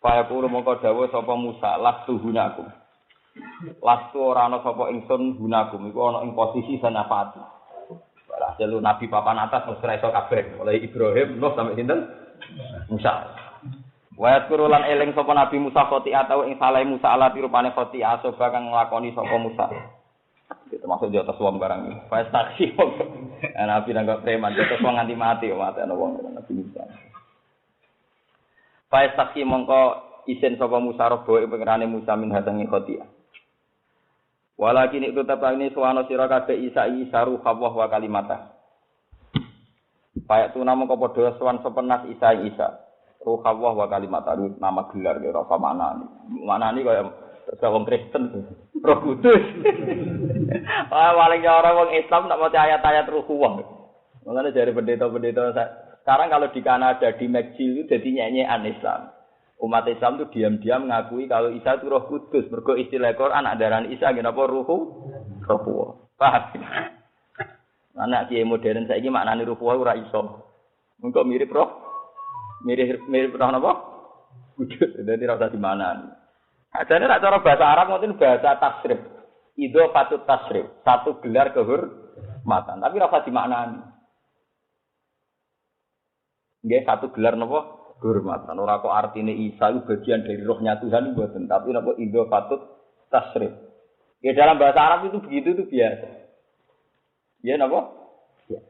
A: Kaya kulo mongko dawuh sapa Musa lastu hunakum. Lastu ora ana sapa ingsun hunakum iku ana ing posisi sanafati. Lah jelu Nabi papan atas wis ora iso kabeh, mulai Ibrahim Nuh sampai sinten? Musa. Wa kurulan eling sapa Nabi Musa khoti'ah tau ing salah Musa ala tirupane khoti'ah soba kang nglakoni sapa Musa. Itu maksud di atas wong barang iki. Fa taksi wong. Nabi nang preman di atas wong nganti mati ana wong Nabi Musa. Fa taksi mongko isin sapa Musa robo ing pengerane Musa min hadangi khoti'ah. Walakin itu tetap ini suwana sira kabeh Isa ruh Allah wa kalimata. Payak tu nama kau padha suwan sepenas Isa ruh Allah wa kalimata nama gelar kira apa maknane. Maknane kaya wong Kristen Roh Kudus. Paling orang wong Islam nak maca ayat-ayat ruh Allah. Makanya dari pendeta-pendeta sekarang kalau di Kanada di McGill itu jadi nyanyian Islam. Umat Islam itu diam-diam mengakui kalau Isa itu Roh Kudus. Mergo istilah Quran anak darah Isa kenapa ruhu? Roh. Paham? Anak kiai modern saiki maknane ruh ora iso. Engko mirip roh. Mirip roh napa? Kudus. Dadi ora usah dimanani. Ajane nek cara bahasa Arab ngoten bahasa tasrif. Idhofatut tasrif. Satu gelar kehormatan, tapi ora usah dimaknani. Nggih satu gelar napa? Kehormatan. Ora kok artine Isa itu bagian dari rohnya Tuhan mboten, tapi napa idhofatut tasrif. Ya dalam bahasa Arab itu begitu itu biasa. Ya napa? Ya.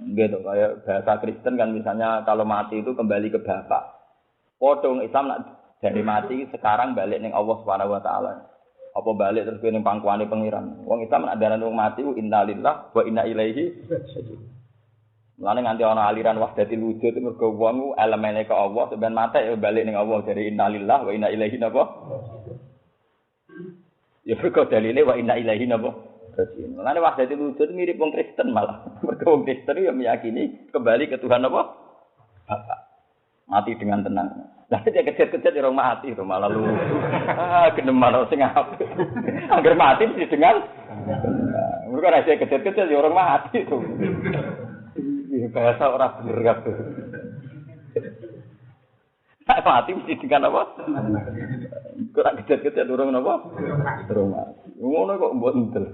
A: Gitu kayak bahasa Kristen kan misalnya kalau mati itu kembali ke bapak. Podong Islam nak dari mati sekarang balik ning Allah Subhanahu wa taala. Apa balik terus ning pangkuane pangeran. Wong Islam nak darani wong mati innalillahi wa inna ilaihi raji'un. Mulane nganti ana aliran wahdatil wujud mergo wong elemene ke Allah sampeyan mate ya balik ning Allah dari innalillahi wa inna ilaihi napa? Ya mergo dalile wa inna ilaihi napa? Raji'un. Mulane wahdatil wujud mirip wong Kristen malah. Mergo wong Kristen ya meyakini kembali ke Tuhan apa? Bapa. Mati dengan tenang. Lah dia kejet-kejet orang mati to malah lu. Genem malah sing apik. Angger mati mesti dengan. Mergo nek kejet-kejet ya orang mati to. Bahasa orang bener kabeh. Tak mati mesti dengan apa? Kurang kejet-kejet urung napa? Urung mati. Ngono kok mbok entel.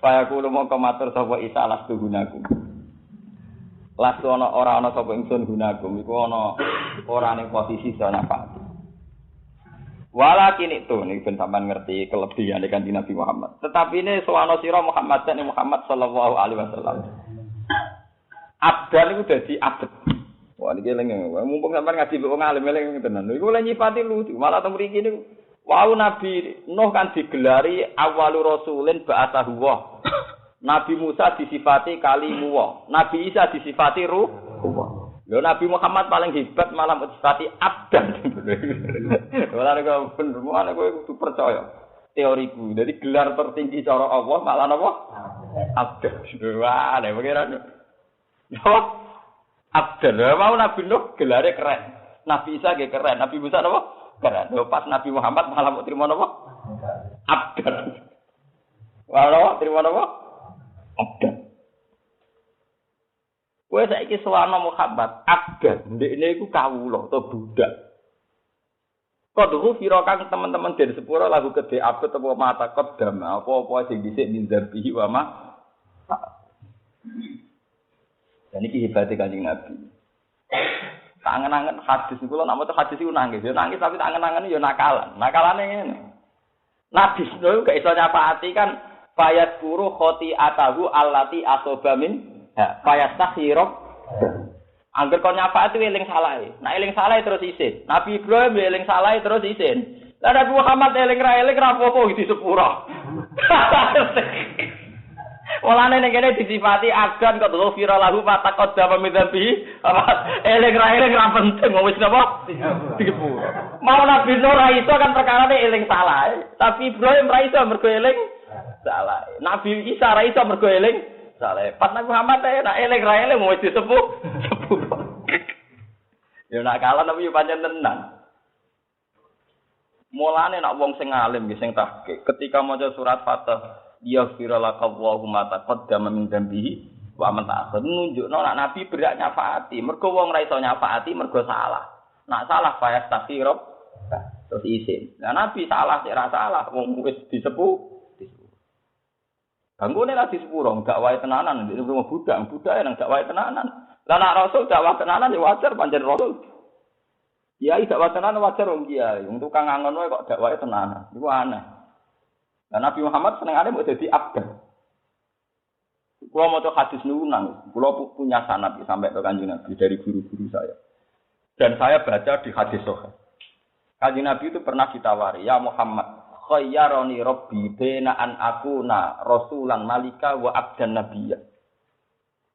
A: Kaya kulo mongko matur sapa Isa lastu gunaku. Lastu ana ora ana sapa ingsun gunaku iku ana ora ning posisi sana Pak. Walakin itu nih ben sampean ngerti kelebihan Kanjeng Nabi Muhammad. Tetapi ini sowana sira Muhammad dan Muhammad sallallahu alaihi wasallam. Abdan iku dadi abet. Wah niki eling mumpung sampean ngaji wong alim eling tenan. Iku lha nyifati lucu. Malah teng mriki niku wau Nabi Nuh kan digelari awwalu rasulin ba'atsahu. Nabi Musa disifati kalimu. Nabi Isa disifati ruh. Lho Nabi Muhammad paling hebat malah disifati abdan. Ora nek bener ana kowe kudu percaya teoriku. Jadi gelar tertinggi cara Allah malah napa? Abdan. Wah, nek pengiran. Yo. Abdan. Mau Nabi Nuh gelare keren. Nabi Isa ge keren. Nabi Musa napa? Keren. Lho pas Nabi Muhammad malah mau trimo napa? Abdan. Wah, trimo napa? Abdan. Kowe saiki sowan Muhammad, abdan, ndekne iku kawula utawa budak. Kodhu firokan teman-teman dari sepuro lagu gede abet apa mata kodam apa-apa sing dhisik minzarbihi wa ma. Dan iki hebate Kanjeng Nabi. Tak angen-angen hadis kula nak maca hadis iku nangis, ya nangis tapi tak angen-angen ya nakalan. Nakalane ngene. Nabi Nuh gak iso nyapaati kan fayat guru khoti'atahu allati asoba min fayat takhirab. Angger kon nyapaati eling salahe. Nek eling salahe terus isin. Nabi Ibrahim eling salahe terus isin. Lah Nabi Muhammad eling ra apa-apa di sepuro. Walane nek kene disifati agan kok ghafira lahu fataqaddama min dzambi. Eling ra penting wis napa? Sepuro. Mau Nabi Nuh ra iso kan perkarane eling salahe. Tapi Ibrahim ra iso mergo eling salahe. Nabi Isa ra iso mergo eling saleh. Pas Nabi Muhammad nek eling ra eling wis disepuh. Ya nak kalah tapi yo pancen tenan. Mulane nak wong sing alim nggih sing tahqiq ketika maca surat Fatah yaghfir lakallahu ma taqaddama min dzambihi wa man ta'akhkhar nunjukno nak nabi berak nyafaati mergo wong ra iso nyafaati mergo salah. Nak salah fayas takhirab terus isin. Lah nabi salah sik ra salah wong wis disepuh. Ganggone ra disepuro dakwahe tenanan nek rumah budak nang dakwahe tenanan. Lah nak rasul dakwah tenanan ya wajar pancen rasul. Kiai dakwah tenanan wajar wong kiai. Wong tukang ngangon wae kok dakwahe tenanan. Iku aneh. Lah Nabi Muhammad senengane mau dadi abdan. Kula maca hadis niku nang, kula punya sanad sampai ke Kanjeng Nabi dari guru-guru saya. Dan saya baca di hadis sahih. Kanjeng Nabi itu pernah ditawari, "Ya Muhammad, khayyarani rabbi baina an akuna rasulan malika wa abdan nabiyya."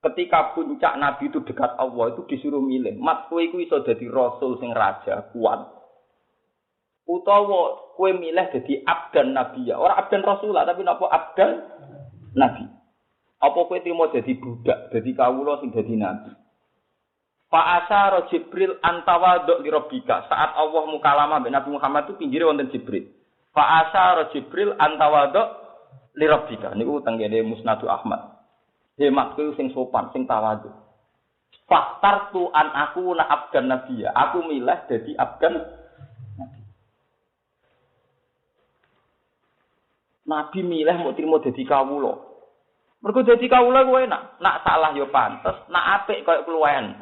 A: Ketika puncak Nabi itu dekat Allah itu disuruh milih. Mat kowe iku iso dadi rasul sing raja kuat. Utawa kowe milih dadi abdan nabi. Ora abdan rasulah tapi napa abdan nabi. Apa kowe trimo dadi budak, dadi kawula sing dadi nabi. Fa asyara Jibril antawadhu li rabbika. Saat Allah mukalamah mbek Nabi Muhammad itu pinggire wonten Jibril. Fa asyara Jibril antawadhu li rabbika. Niku tengene Musnadu Ahmad. Hematku sing sopan, sing tawadhu. Faktartu an aku na abdan nabiyya. Aku milih dadi abdan nabi. Nabi milih mau trimo dadi kawula. Mergo dadi kawula kuwi enak. Nak salah ya pantes, nak apik koyo kluwen.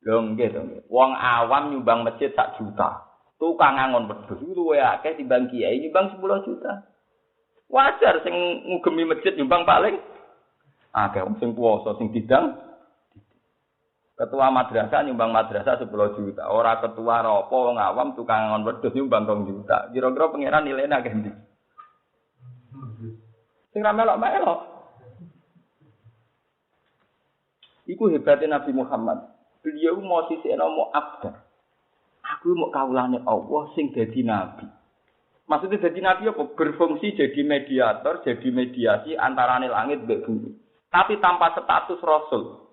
A: Lho nggih. Wong awam nyumbang masjid 1 juta. Tukang ngangon wedhus luwih akeh timbang kiai nyumbang 10 juta. Wajar sing ngugemi masjid nyumbang paling akeh wong sing puasa sing didang. Ketua madrasah nyumbang madrasah 10 juta. Ora ketua apa wong awam tukang ngon wedhus nyumbang 2 juta. Kira-kira pangeran nilene akeh ndi? Sing ra melok-melok. Iku hebatnya Nabi Muhammad. Beliau mau sisikno mau abdan. Aku mau kawulane Allah sing dadi nabi. Maksudnya jadi nabi apa? Berfungsi jadi mediator, jadi mediasi antarane langit mbek bumi. Tapi tanpa status rasul.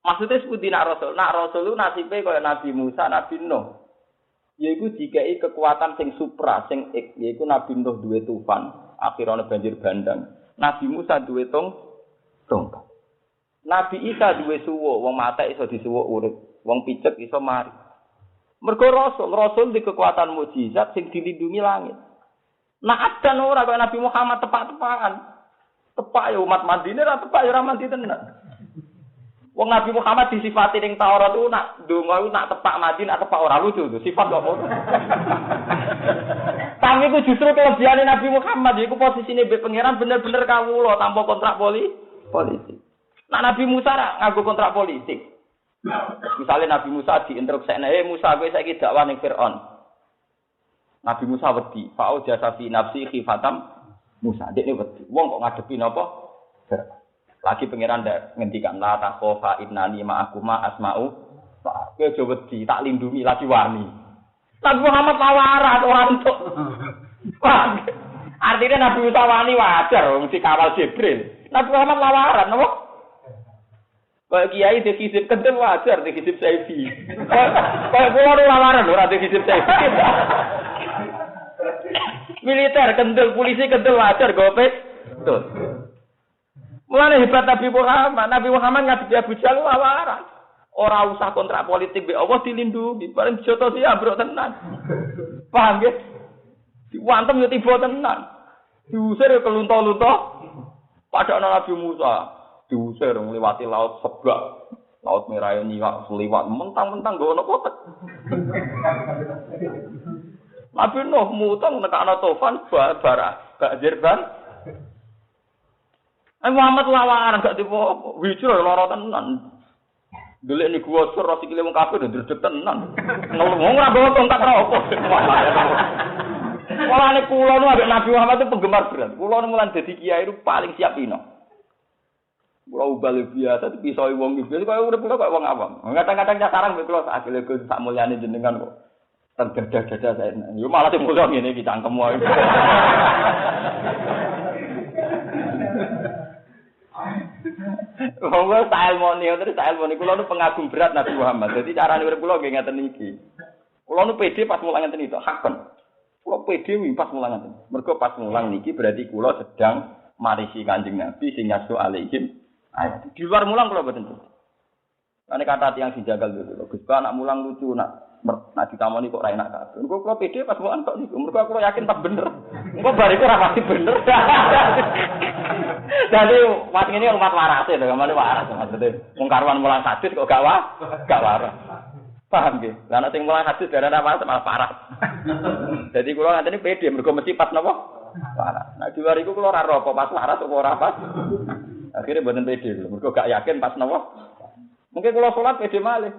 A: Maksudnya seperti nak rasul. Nak rasul itu nasibe kaya Nabi Musa, Nabi Nuh. Yaiku dikai kekuatan sing supra, sing yaiku Nabi Nuh duwe tufan, akhirane banjir bandang. Nabi Musa duwe tongkat. Nabi Isa duwe suwo, wong mate iso disuwuk urip, wong picek iso mari. Mergo rasul di kekuatan mukjizat sing dilindungi langit. Nah abdan ora kaya Nabi Muhammad tepak-tepakan. Tepak ya umat Madinah ra tepak ya ora mandi tenan. Wong Nabi Muhammad disifati ning Taurat itu nak donga iku nak tepak Madinah tepak ora lucu itu sifat kok ngono. Tapi itu justru kelebihane Nabi Muhammad iku posisine mbek pangeran bener-bener kawula tanpa kontrak politik. Nah Nabi Musa nganggo kontrak politik. Misalnya Nabi Musa diinstruksikan, Musa kowe saiki dakwah ning Firaun. Nabi Musa wedi, fa'u jasa fi nafsi khifatam Musa. Dekne wedi. Wong kok ngadepi napa? Lagi pangeran ndak ngendikan la takhofa innani ma'akuma asma'u. Kowe aja wedi, tak lindungi lagi wani. Nabi Muhammad lawaran ora entuk. Artinya Nabi Musa wani wajar wong dikawal Jibril. Nabi Muhammad lawaran napa? Kalau kiai defisit kendel wajar defisit saifi. Kalau kula ora lawaran ora defisit saifi. Militer kendel, polisi kendel wajar gopes. Betul. Mulane hebat Nabi Muhammad. Nabi Muhammad ngadepi Abu Jahal lawaran. Ora usah kontrak politik be Allah dilindungi. Bareng joto sih ambruk tenan. Paham nggih? Diwantem yo tiba tenan. Diusir yo kelunto-lunto. Padha Nabi Musa diusir ngliwati laut Sebak. Laut Merah nyiwak seliwat mentang-mentang nggo ono kotek. Nabi Nuh mutang nekakno tofan bara banjir ban. Muhammad lawaran gak tipe wijro lara tenan. Golek niku gua sur sikile wong kafir ndredeg tenan. Ngomong ora bawa tongkat ra opo. Mulane kula nu ambek Nabi Muhammad itu penggemar berat. Kula nu mulan dadi kiai itu paling siap dino. Kula ubal biasa dipisoi wong iki. Kaya urip kula kaya wong awam. Kadang-kadang sarang mbek kula sak lego sak mulyane jenengan kok. Terdadah-dadah saya. Yo malah sing mulia ngene iki cangkem wae. Wong style moni kula nu pengagum berat Nabi Muhammad. Dadi carane urip kula nggih ngeten iki. Kula nu pede pas mulang ngeten iki, hakon. Kula pede pas mulang ngeten. Mergo pas mulang niki berarti kula sedang marisi Kanjeng Nabi sing nyasu alaihim. Di luar mulang kula mboten. Ane kata tiyang dijagal dulu. Gus anak mulang lucu nak ditamoni kok ra enak kabeh. Engko kula pede pas mulang tok niku. Mergo kula yakin pas bener. Engko bariku ora pasti bener. Jadi mat ngene umat waras ya, gamane waras maksudnya. Wong karuan mulang hadis kok gak waras. Paham nggih? Lah nek sing mulang hadis darane apa malah parah. Jadi kula nganteni pede mergo mesti pas napa? Waras. Nah di luar iku kula ora ro apa pas waras apa ora pas. Akhire mboten pede lho, mergo gak yakin pas napa? Mungkin kula salat pede malih.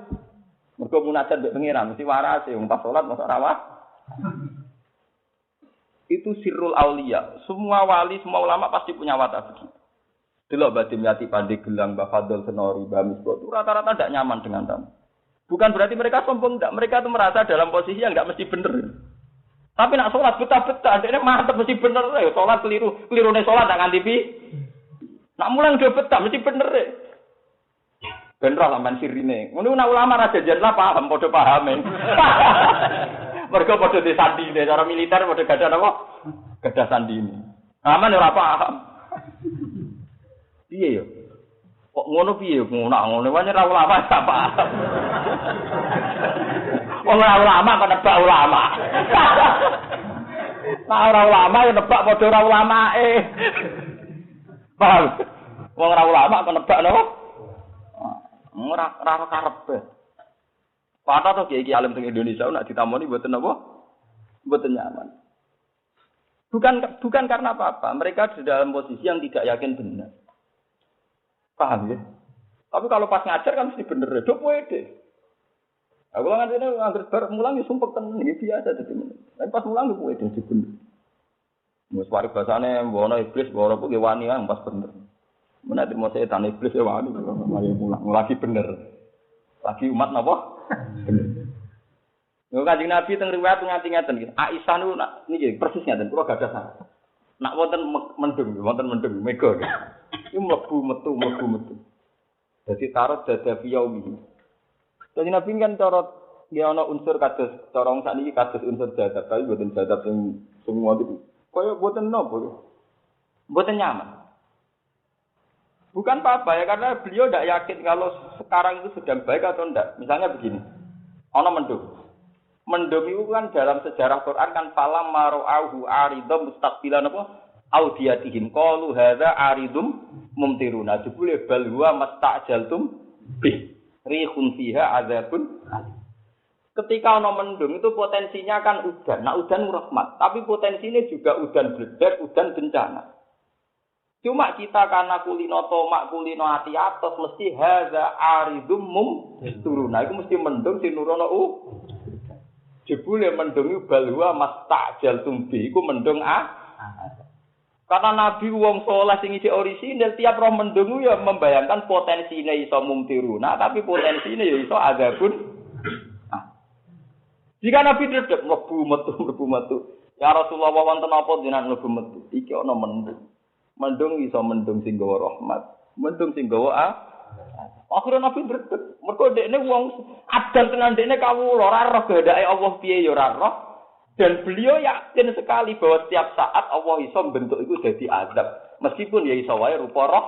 A: Mergo munajat mbek pengiran mesti waras ya, wong pas salat mosok ora waras. Itu sirrul aulia. Semua wali, semua ulama pasti punya watak begitu. Delok Badim Yati Pandai Gelang, Mbah Fadl Senori, Mbah Misbah itu rata-rata tidak nyaman dengan tamu. Bukan berarti mereka sombong, enggak. Mereka itu merasa dalam posisi yang enggak mesti bener. Tapi nak sholat betah-betah, dia mantap mesti bener. Sholat keliru nih sholat tak nganti pi. Nak mulang udah betah mesti bener. Bener sampean sirine. Ngono nak ulama raja jenlah paham, padha pahamen. Mergo padha disandine cara militer padha gadah apa? Gadah sandine. Aman ora paham. Piye yo? Kok ngono piye ngono wae ora ulama gak paham. Wong ora ulama kok nebak ulama. Nah ora ulama yo nebak padha ora ulamae. Paham? Wong ora ulama kok nebak napa? Ora karepe. Padahal tuh kiai alim teng Indonesia nak ditamoni mboten apa? Mboten nyaman. Bukan karena apa-apa, mereka di dalam posisi yang tidak yakin benar. Paham ya? Tapi kalau pas ngajar kan mesti bener, do pede. Aku ngajene angger bar mulang ya sumpek tenan iki biasa dadi. Tapi pas mulang yo pede dadi bener. Wis wae basane mbono iblis ora kok wani kan pas bener. Menak mau setan iblis ya wani mulang lagi bener. Lagi umat napa? Bener. Yo Kanjeng Nabi teng riwayat nganti ngaten iki. Aisyah niku niki persis ngaten kula gadah salah. Nak wonten mendung mega. Iku mlebu metu. Dadi tarot dada fiyaumi. Dadi Nabi kan cara ya ana unsur kados cara wong sakniki kados unsur jadab, tapi mboten jadab sing semua itu. Kaya mboten napa. Mboten nyaman. Bukan apa-apa ya, karena beliau tidak yakin kalau sekarang itu sedang baik atau tidak. Misalnya begini, ono mendung. Mendung itu kan dalam sejarah Quran kan falam maro'ahu aridum mustaqbilan apa? Audiyatihim qalu hadza aridum mumtiruna. Jebule bal huwa mastajaltum bi rihun fiha adzabun. Ketika ono mendung itu potensinya kan udan. Nah udan rahmat, tapi potensinya juga udan bledek, udan bencana. Cuma kita karena kulino tomak, kulino hati atas mesti hadza aridum turuna. Iku mesti mendung sing nurono jebule mendung balwa mastajal tumbi iku mendung Karena Nabi wong saleh sing isih orisinil tiap roh mendung ya membayangkan potensine iso mumtiruna, tapi potensine ya iso azabun. Jika Nabi dedek mlebu metu. Ya Rasulullah wonten apa jenengan mlebu metu? Iki ana mendung. Mendung iso mendung sing gawa rahmat, mendung sing gawa akhire Nabi ndredeg. Mergo dekne wong adan tenan dekne kawula ora roh kehendake Allah piye ya ora roh. Dan beliau yakin sekali bahwa setiap saat Allah iso bentuk itu jadi azab. Meskipun ya iso wae rupa roh.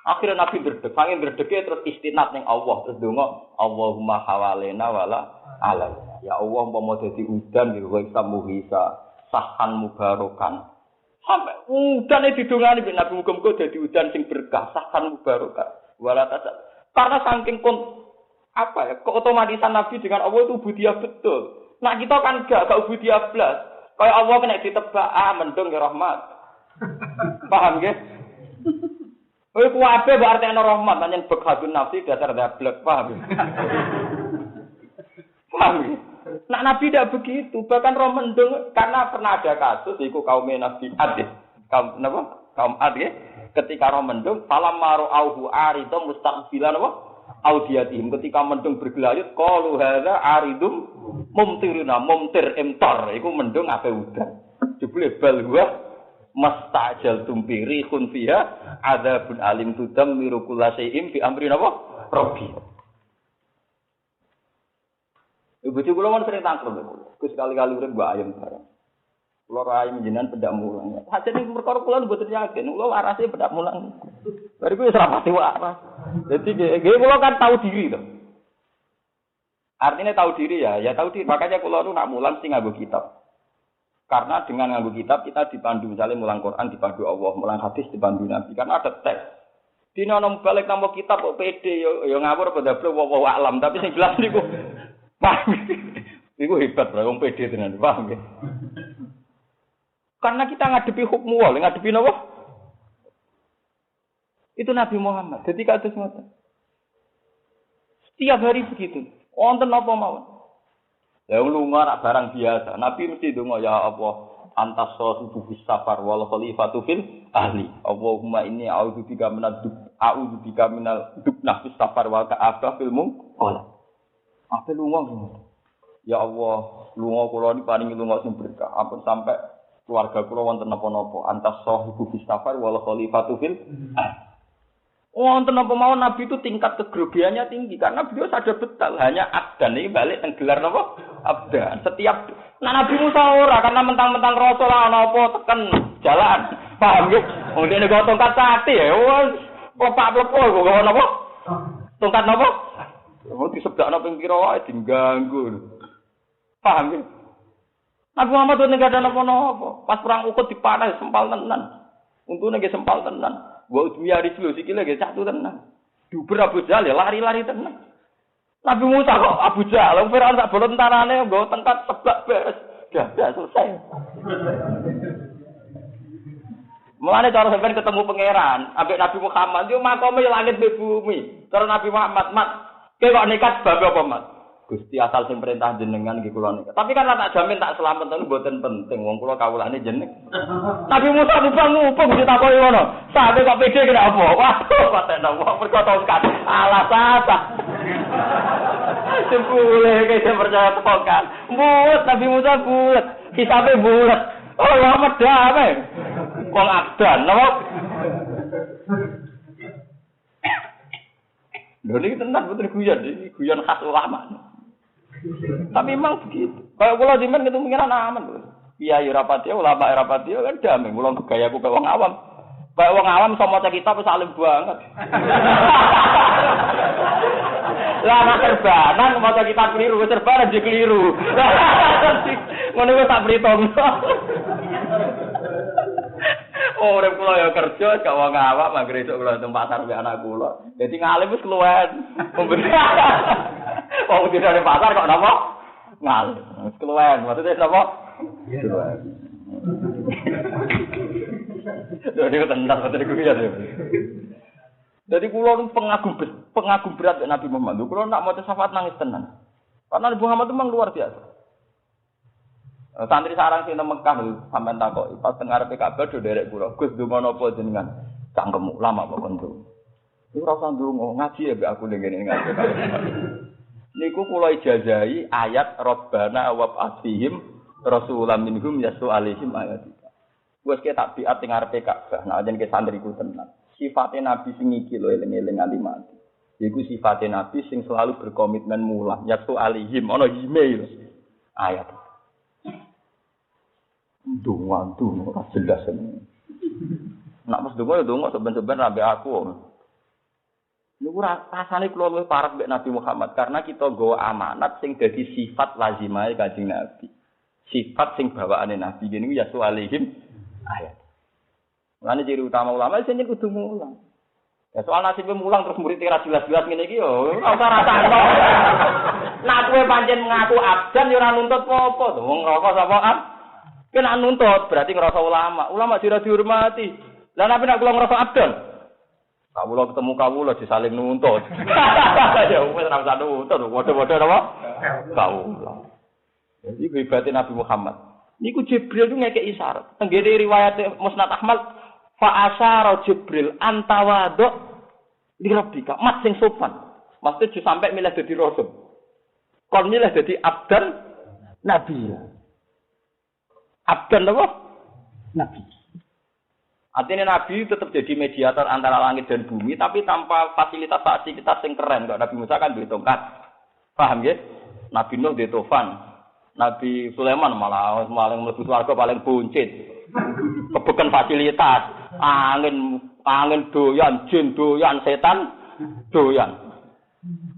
A: Akhirnya Nabi berdekangin terus istinad ning Allah terus donga Allahumma hawalena wala alaina. Ya Allah umpama dadi udan gitu kok samuhisa sahan mubarakan. Sampai udan itu didongani Nabi muga-muga dadi udan sing berkah sahan mubarakan. Wala tasal. Karena saking keotomatisan Nabi dengan Allah itu ubudiyah betul. Nah kita kan gak ubudiyah blas. Kayak Allah kena ditebak mendung ya rahmat. Paham nggih? Kowe kuwabe berarti ana rahmat, pancen bekhadun nafsi dasar dablek, paham? Paham? Nah, Nabi tidak begitu, bahkan roh mendung karena pernah ada kasus iku kaum Nabi Ad. Kaum Ad ya. Ketika roh mendung, falam maru auhu aridum mustaqbilan apa? Audiyatihim ketika mendung bergelayut qalu hadza aridum mumtiruna mumtir imtar iku mendung ape udan. Jebule bal huwa mastajal tumpiri kun fiha adzabun alim tudammiru kullasyai'in bi amri napa rabbi. Ibu kula mon sering tangkrut kula. Sekali-kali urip mbok ayam bareng. Kula ra ayam jenengan pedak mulang. Sajane perkara kula mboten yakin, kula warase pedak mulang. Bariku wis ra pati waras. Dadi nggih kula kan tahu diri to. Artinya tahu diri ya tahu diri. Makanya kula nu nak mulang sing nganggo kitab. Karena dengan nganggo kitab kita dipandu misalnya mulang Quran dipandu Allah, mulang hadis dipandu Nabi. Karena ada teks. Dina nom balik nama kitab kok pede yo ngawur pada bro wa alam, tapi sing jelas niku paham. Niku hebat bro wong pede tenan, paham nggih. Karena kita ngadepi hukum wal, ngadepi napa? Itu Nabi Muhammad. Jadi kados ngoten. Setiap hari begitu. Wonten apa mawon? Ya lunga nak barang biasa. Nabi mesti donga ya Allah, antas sahibu bis safar wal khalifatu fil ahli. Allahumma inni a'udzubika minal dubna bis safar wa ka'afah fil mungqala. Apa lunga? Ya Allah, lunga kula niki paringi lunga sing berkah. Ampun sampai keluarga kula wonten napa-napa. Antas sahibu bis safar wal khalifatu fil ahli. Wonten apa mawon Nabi itu tingkat kegrogiannya tinggi karena beliau sadar betul hanya abdan ini balik tenggelar napa abdan setiap Nabi Musa ora karena mentang-mentang rasul ana apa tekan jalan paham nggih wong dene kok tongkat sate ya wis lepak-lepo kok napa tongkat napa wong disebdakno ping pira wae diganggu paham nggih Nabi Muhammad ora ada napa-napa pas perang Uhud dipanah sempal tenan untune nggih sempal tenan. Wa udmiya rislu sikile nggih catu tenan. Duber Abu Jahal ya lari-lari tenan. Nabi Musa kok Abu Jahal Firaun sak bolo tentarane nggo tengkat seblak beres. Dah selesai. Mulane cara sampean ketemu pangeran, ambek Nabi Muhammad yo makome langit be bumi. Cara Nabi Muhammad, "Mat, kowe kok nekat sebab apa, Mat?" Gusti asal sing perintah jenengan nggih kula niku. Tapi kan tak jamin tak selamat niku mboten penting. Wong kula kawulane jeneng. Nabi Musa ngupung ditakoki ngono. Sampe kok pede kena apa? Waduh, paten wong mergo tongkat. Alah sapa. Sempule kaya percaya tongkat. Bulet Nabi Musa bulet. Hisabe bulet. Oh, lama dah wong abdan napa? Lho niki tenan mboten guyon khas ulama. Tapi memang begitu. Kayak kula jimen ketemu pengiran aman. Iya ya rapati ulama rapati kan damai. Mula gayaku kayak wong awam. Kayak wong awam iso maca kitab wis alim banget. Lah nek serbanan maca kitab keliru, serbanan jadi keliru. Ngono wis tak perhitung. Urip kula ya kerja gak wong awam anggere esuk kula teng pasar mbek anak kula. Dadi ngalim wis keluwen. Wong di pasar kok napa? Ngalim. Wis keluwen. Maksudnya napa? Keluwen. Dadi tenan boten iku ya. Dadi kula pengagum berat Nabi Muhammad. Kula nak maca syafaat nangis tenan. Karena Nabi Muhammad itu memang luar biasa. Santri sarang sing nang Mekah lho sampean takoki pas teng ngarepe Ka'bah do derek kula. Gus donga napa jenengan? Cangkem ulama kok kondo. Iku ora usah ndonga, ngaji ya mbek aku ning ngene ngaji. Niku kula ijazahi ayat Rabbana wa ba'athihim rasulan minhum yasu alaihim ayatika. Wes ke tak biat teng ngarepe Ka'bah. Nah jenenge santriku tenan. Sifate nabi sing iki lho eling-eling nganti mati. Iku sifate nabi sing selalu berkomitmen mulah yasu alaihim ana email ayat. Dungu ora jelas. Nak pas dungu ya dungu seben-seben rabe aku. Niku rasane kula luwih parek mbek Nabi Muhammad karena kita nggawa amanat sing dadi sifat lazimah Kanjeng Nabi. Sifat sing bawaane Nabi niku ya sualihim ayat. Lan ciri utama ulama sing kudu mulang. Ya soal nasibnya mulang terus murid ora jelas-jelas ngene iki yo ora usah rasakno. Nek kowe pancen ngaku abdan ya ora nuntut apa-apa to. Wong ngrokok sapa ab? Kena nuntut berarti ngrasa ulama. Ulama dira dihormati. Lah nek kula ngrasa abdan. Kawula ketemu kawula disaling nuntut. Ya wis ora usah nuntut, padha-padha napa? Kawula. Jadi ibadate Nabi Muhammad. Niku Jibril itu ngekek isyarat. Tenggene riwayat Musnad Ahmad fa asyara Jibril antawadhu li rabbika. Mat sing sopan. Maksudnya ju sampai milih dadi rasul. Kon milih dadi abdan nabi. Abdan apa? Nabi. Artinya Nabi tetap jadi mediator antara langit dan bumi, tapi tanpa fasilitas yang keren. Nabi Musa kan duwe tongkat. Paham ya? Nabi Nuh duwe tofan. Nabi Sulaiman malah mlebu swarga paling buncit. Kebeken fasilitas. Angin doyan, jin doyan, setan doyan.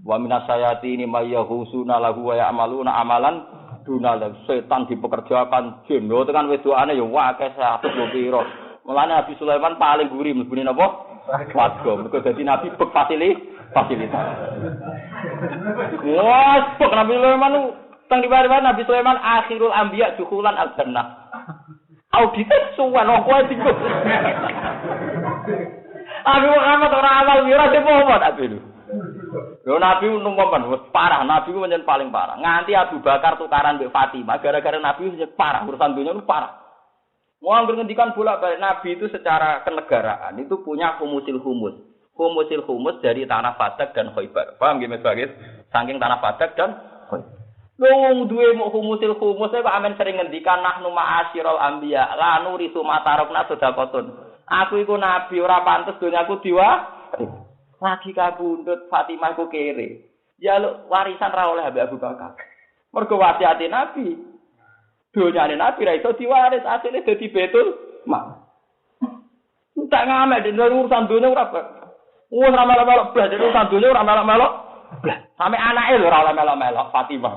A: Wa minas sayatini mayyahusuna lahu wa ya'maluna amalan dunal. Setan dipekerjakan, jin. Lho tekan wedokane ya akeh 100 pira. Mulane Nabi Sulaiman paling gurih mlebune napa? Swarga. Mergo dadi nabi bek fasilitas. Wah, bek Nabi Sulaiman teng riwayat Nabi Sulaiman akhirul anbiya dukhulan al-jannah. Audite suwan kok kowe tikus. Abi Muhammad ora amal mira depomo Nabi lho. Lho Nabi numpan wis parah, Nabi ku pancen paling parah. Nganti Abu Bakar tukaran mbek Fatimah gara-gara Nabi wis parah, urusan dunia itu parah. Mau ngendikan bolak-balik Nabi itu secara kenegaraan itu punya humusil humus dari tanah Fadak dan Khaibar. Paham nggih Mas Bagis? Saking tanah Fadak dan Khaibar. Wong duwe humusil humus kok amen sering ngendikan nahnu ma'asyiral anbiya la nurisu matarokna sedaqatun. Aku iku nabi ora pantes donyaku lagi kabundut Fatimah ku kere. Ya lu warisan ra oleh Abu Bakar. Mergo wasiate Nabi. Donyane Nabi ra iso diwaris, asline dadi betul mak. Tak ngamek dene urusan dunya ora. Wis ora melok-melok blas, urusan dunya ora melok-melok blas. Sampe anake lho ora oleh melok-melok Fatimah.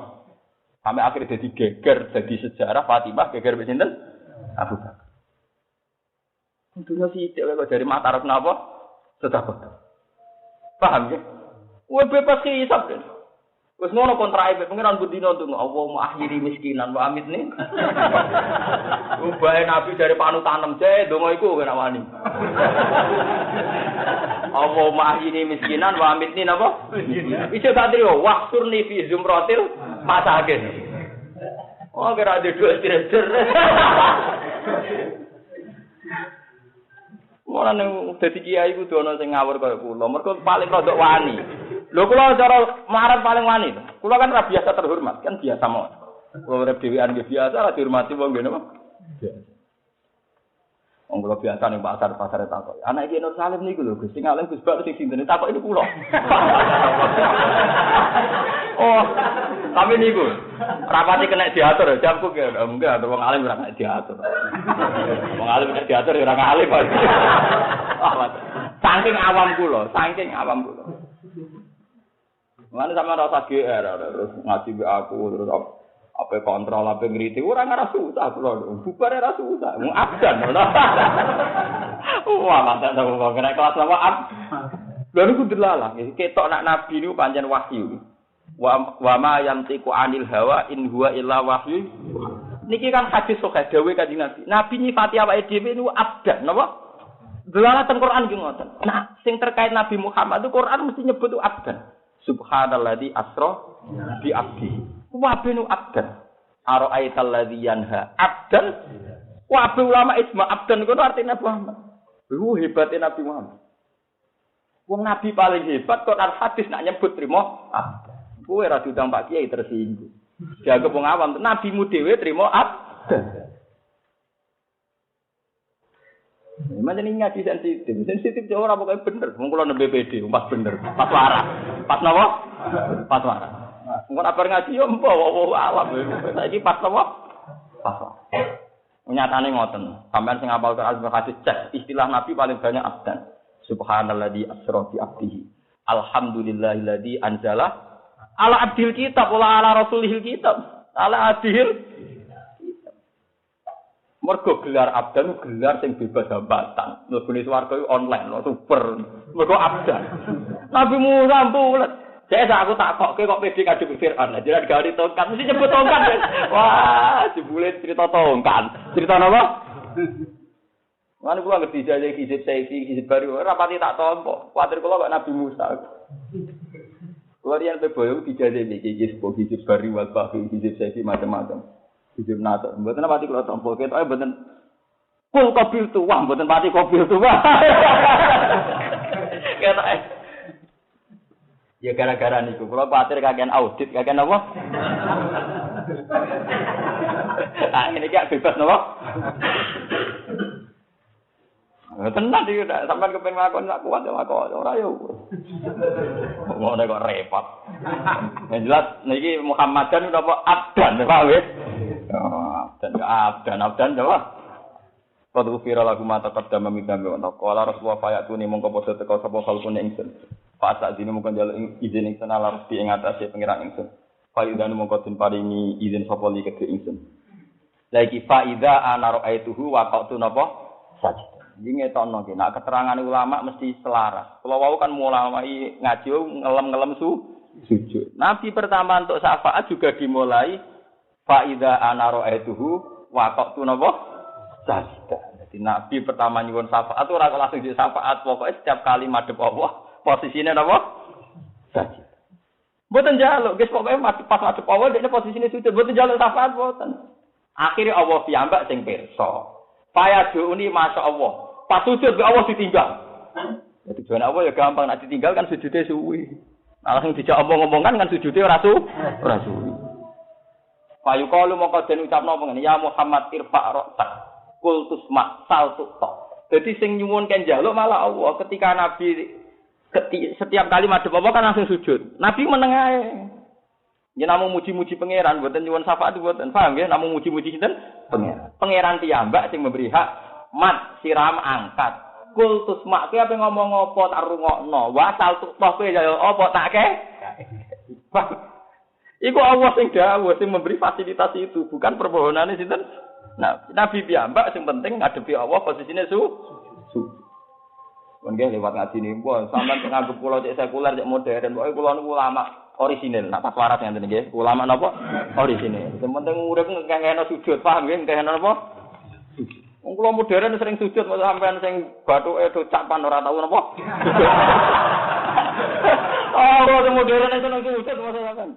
A: Sampai akhirnya jadi geger, jadi sejarah Fatimah geger mbek sinten? Abu Bakar. Dunya sithik kok dari mata arep napa? Sedekah. Paham ya? Wes bebas hisab. Wes ngono kontrake pengiran bendina ndonga Allahumma ahyini miskinan wa amitni. Ubahe Nabi dari panutan je ndonga iku ora wani. Allahumma ahyini miskinan wa amitni napa? Iso tak trio waqsurni fi zumratil masakin. Oh kira ada dua istirahat. Ora nang dadi kiai kudu ana sing ngawur kaya kula. Mergo paling rodok wani. Lho kula cara marang paling wani. Kula kan ora biasa terhormat, kan biasa mawon. Kula urip dhewean nggih biasa ora dihormati wong ngene apa? Wong kula biasa ning pasar takok. Anak iki Nur Salim niku lho, Gus sing alim Gus Bak sing sinten takok ini kula. Oh, tapi niku rapati kena diatur jamku ke enggak ada wong alim ora kena diatur. Wong alim kena diatur ora alim. Saking awam kula. Mana sama rasa GR terus ngaji be aku terus apa kontrol apa ngerti ora ngarah susah kula. Bubare ra susah. Wong abdan. Wah, mantap kok kena kelas apa ab. Lha niku delalah ketok nak nabi niku pancen wahyu. Wa ma yantiqu anil hawa in huwa illa wahyu. Niki kan hadis sahih dawuh Kanjeng Nabi. Nabi nyifati awake dhewe niku abdan napa? Delalah teng Quran ki ngoten. Nah, sing terkait Nabi Muhammad itu Quran mesti nyebut itu abdan. Subhanalladzi asra bi abdi. Wa binu abdan. Ara'aital ladzi yanha abdan. Wa ulama isma abdan itu artinya Muhammad. Hebatnya Nabi Muhammad. Wong Nabi paling hebat kok hadis nak nyebut trimo abdan. Kowe ora diundang Pak Kiai tersinggung. Dianggap wong awam, nabimu dhewe trimo abdan. Macam ini ngaji sensitif jauh orang pokoknya bener. Mungkin kalau BPD, pas bener, pas waras, pas nawa, pas waras. Mungkin apa ngaji yo empo, alam. Lagi pas nawa, pas waras. Nyatane ngoten. Sampeyan sing hafal Quran hadis cek istilah Nabi paling banyak abdan. Subhanalladzi asra bi abdihi. Alhamdulillahilladzi anzala ala abdil kitab wala ala rasulihil kitab. Ala abdil mergo gelar abdan gelar sing bebas hambatan. Mlebune swarga online lho super. Mergo abdan. Nabi Musa bulet. Saya aku tak kok pede kadung Fir'aun. Lah jenengan gawe tongkat mesti nyebut tongkat. Wah, dibulet cerita tongkat. Cerita napa? Mana kula ngerti jaje kisip saiki kisip baru ora pati tak tampa. Kuwatir kula kok Nabi Musa. Kula riyen pe boyo dijaje iki kisip baru wal bahi kisip saiki macam-macam. Kisip nato. Mboten pati kula tampa. Ketoke mboten kul kabil tu wah mboten pati kabil tu wah. Ketoke ya gara-gara niku, kalau khawatir kagian audit, kagian apa? Nah ini kayak bebas apa? Tenang dia, sampai kepengen ngakon nggak kuat ya ngakon, orang yo. Mau kok repot. Yang jelas, niki Muhammadan udah apa? Abdan, paham ya? Abdan, coba. Qad ufira lagu mata qaddama min dambi wa taqala rasulullah fayatuni mongko padha teka sapa kalkune ingsun. Fa sak dene mongko njaluk izin ingsun ala rusti ing atase pangeran ingsun. Fa idane mongko den paringi izin sapa li kedhe ingsun. Lagi fa idza ana ra'aituhu wa qatu napa sajid. Iki ngetokno ki nek keterangan ulama mesti selaras. Kula wau kan mulai ngaji ngelem-ngelem sujud. Nabi pertama untuk syafaat juga dimulai fa idza ana ra'aituhu wa qatu napa sajdah. Jadi Nabi pertama nyuwun syafaat ora langsung di syafaat, pokoknya setiap kali madhep Allah, posisinya napa? Sajdah. Mboten njaluk, guys pokoke pas madhep Allah dekne posisine sujud, mboten njaluk syafaat mboten. Akhire Allah piyambak sing pirsa. Faya duuni masyaallah. Pas sujud ke Allah ditinggal. Jadi tujuan Allah ya gampang, nek ditinggal kan sujude suwi. Nah, langsung dijak omong-omongan kan sujude ora suwi. Payu kalu mongko den ucapno ngene, ya Muhammad irfa ra'sak. Kultus mak sal tuktok. Jadi sing nyuwun kan jaluk malah Allah. Ketika Nabi setiap kali madhep Allah kan langsung sujud. Nabi meneng ae. Ya namung muji-muji pangeran, mboten nyuwun syafaat mboten. Paham nggih? Namung muji-muji sinten? Pangeran. Pangeran piyambak sing memberi hak mat siram angkat. Kultus mak ki ape ngomong apa tak rungokno. Wa sal tuktok kowe ya apa tak ke? Iku Allah sing dawuh sing memberi fasilitas itu, bukan permohonane sinten? Nah, Nabi piyambak sing penting ngadepi Allah posisine sujud. Nggih lewat ngaji niku, sampeyan sing nganggep kula cek sekuler cek modern, pokoke kula niku ulama orisinil. Nah, pas waras ngenten nggih, ulama napa? Orisinil. Sing penting urip ngekeno sujud, paham nggih ngekeno napa? Wong kula modern sering sujud, kok sampeyan sing bathuke do capan ora tau napa? Oh, kula modern seneng sujud, masa sampeyan.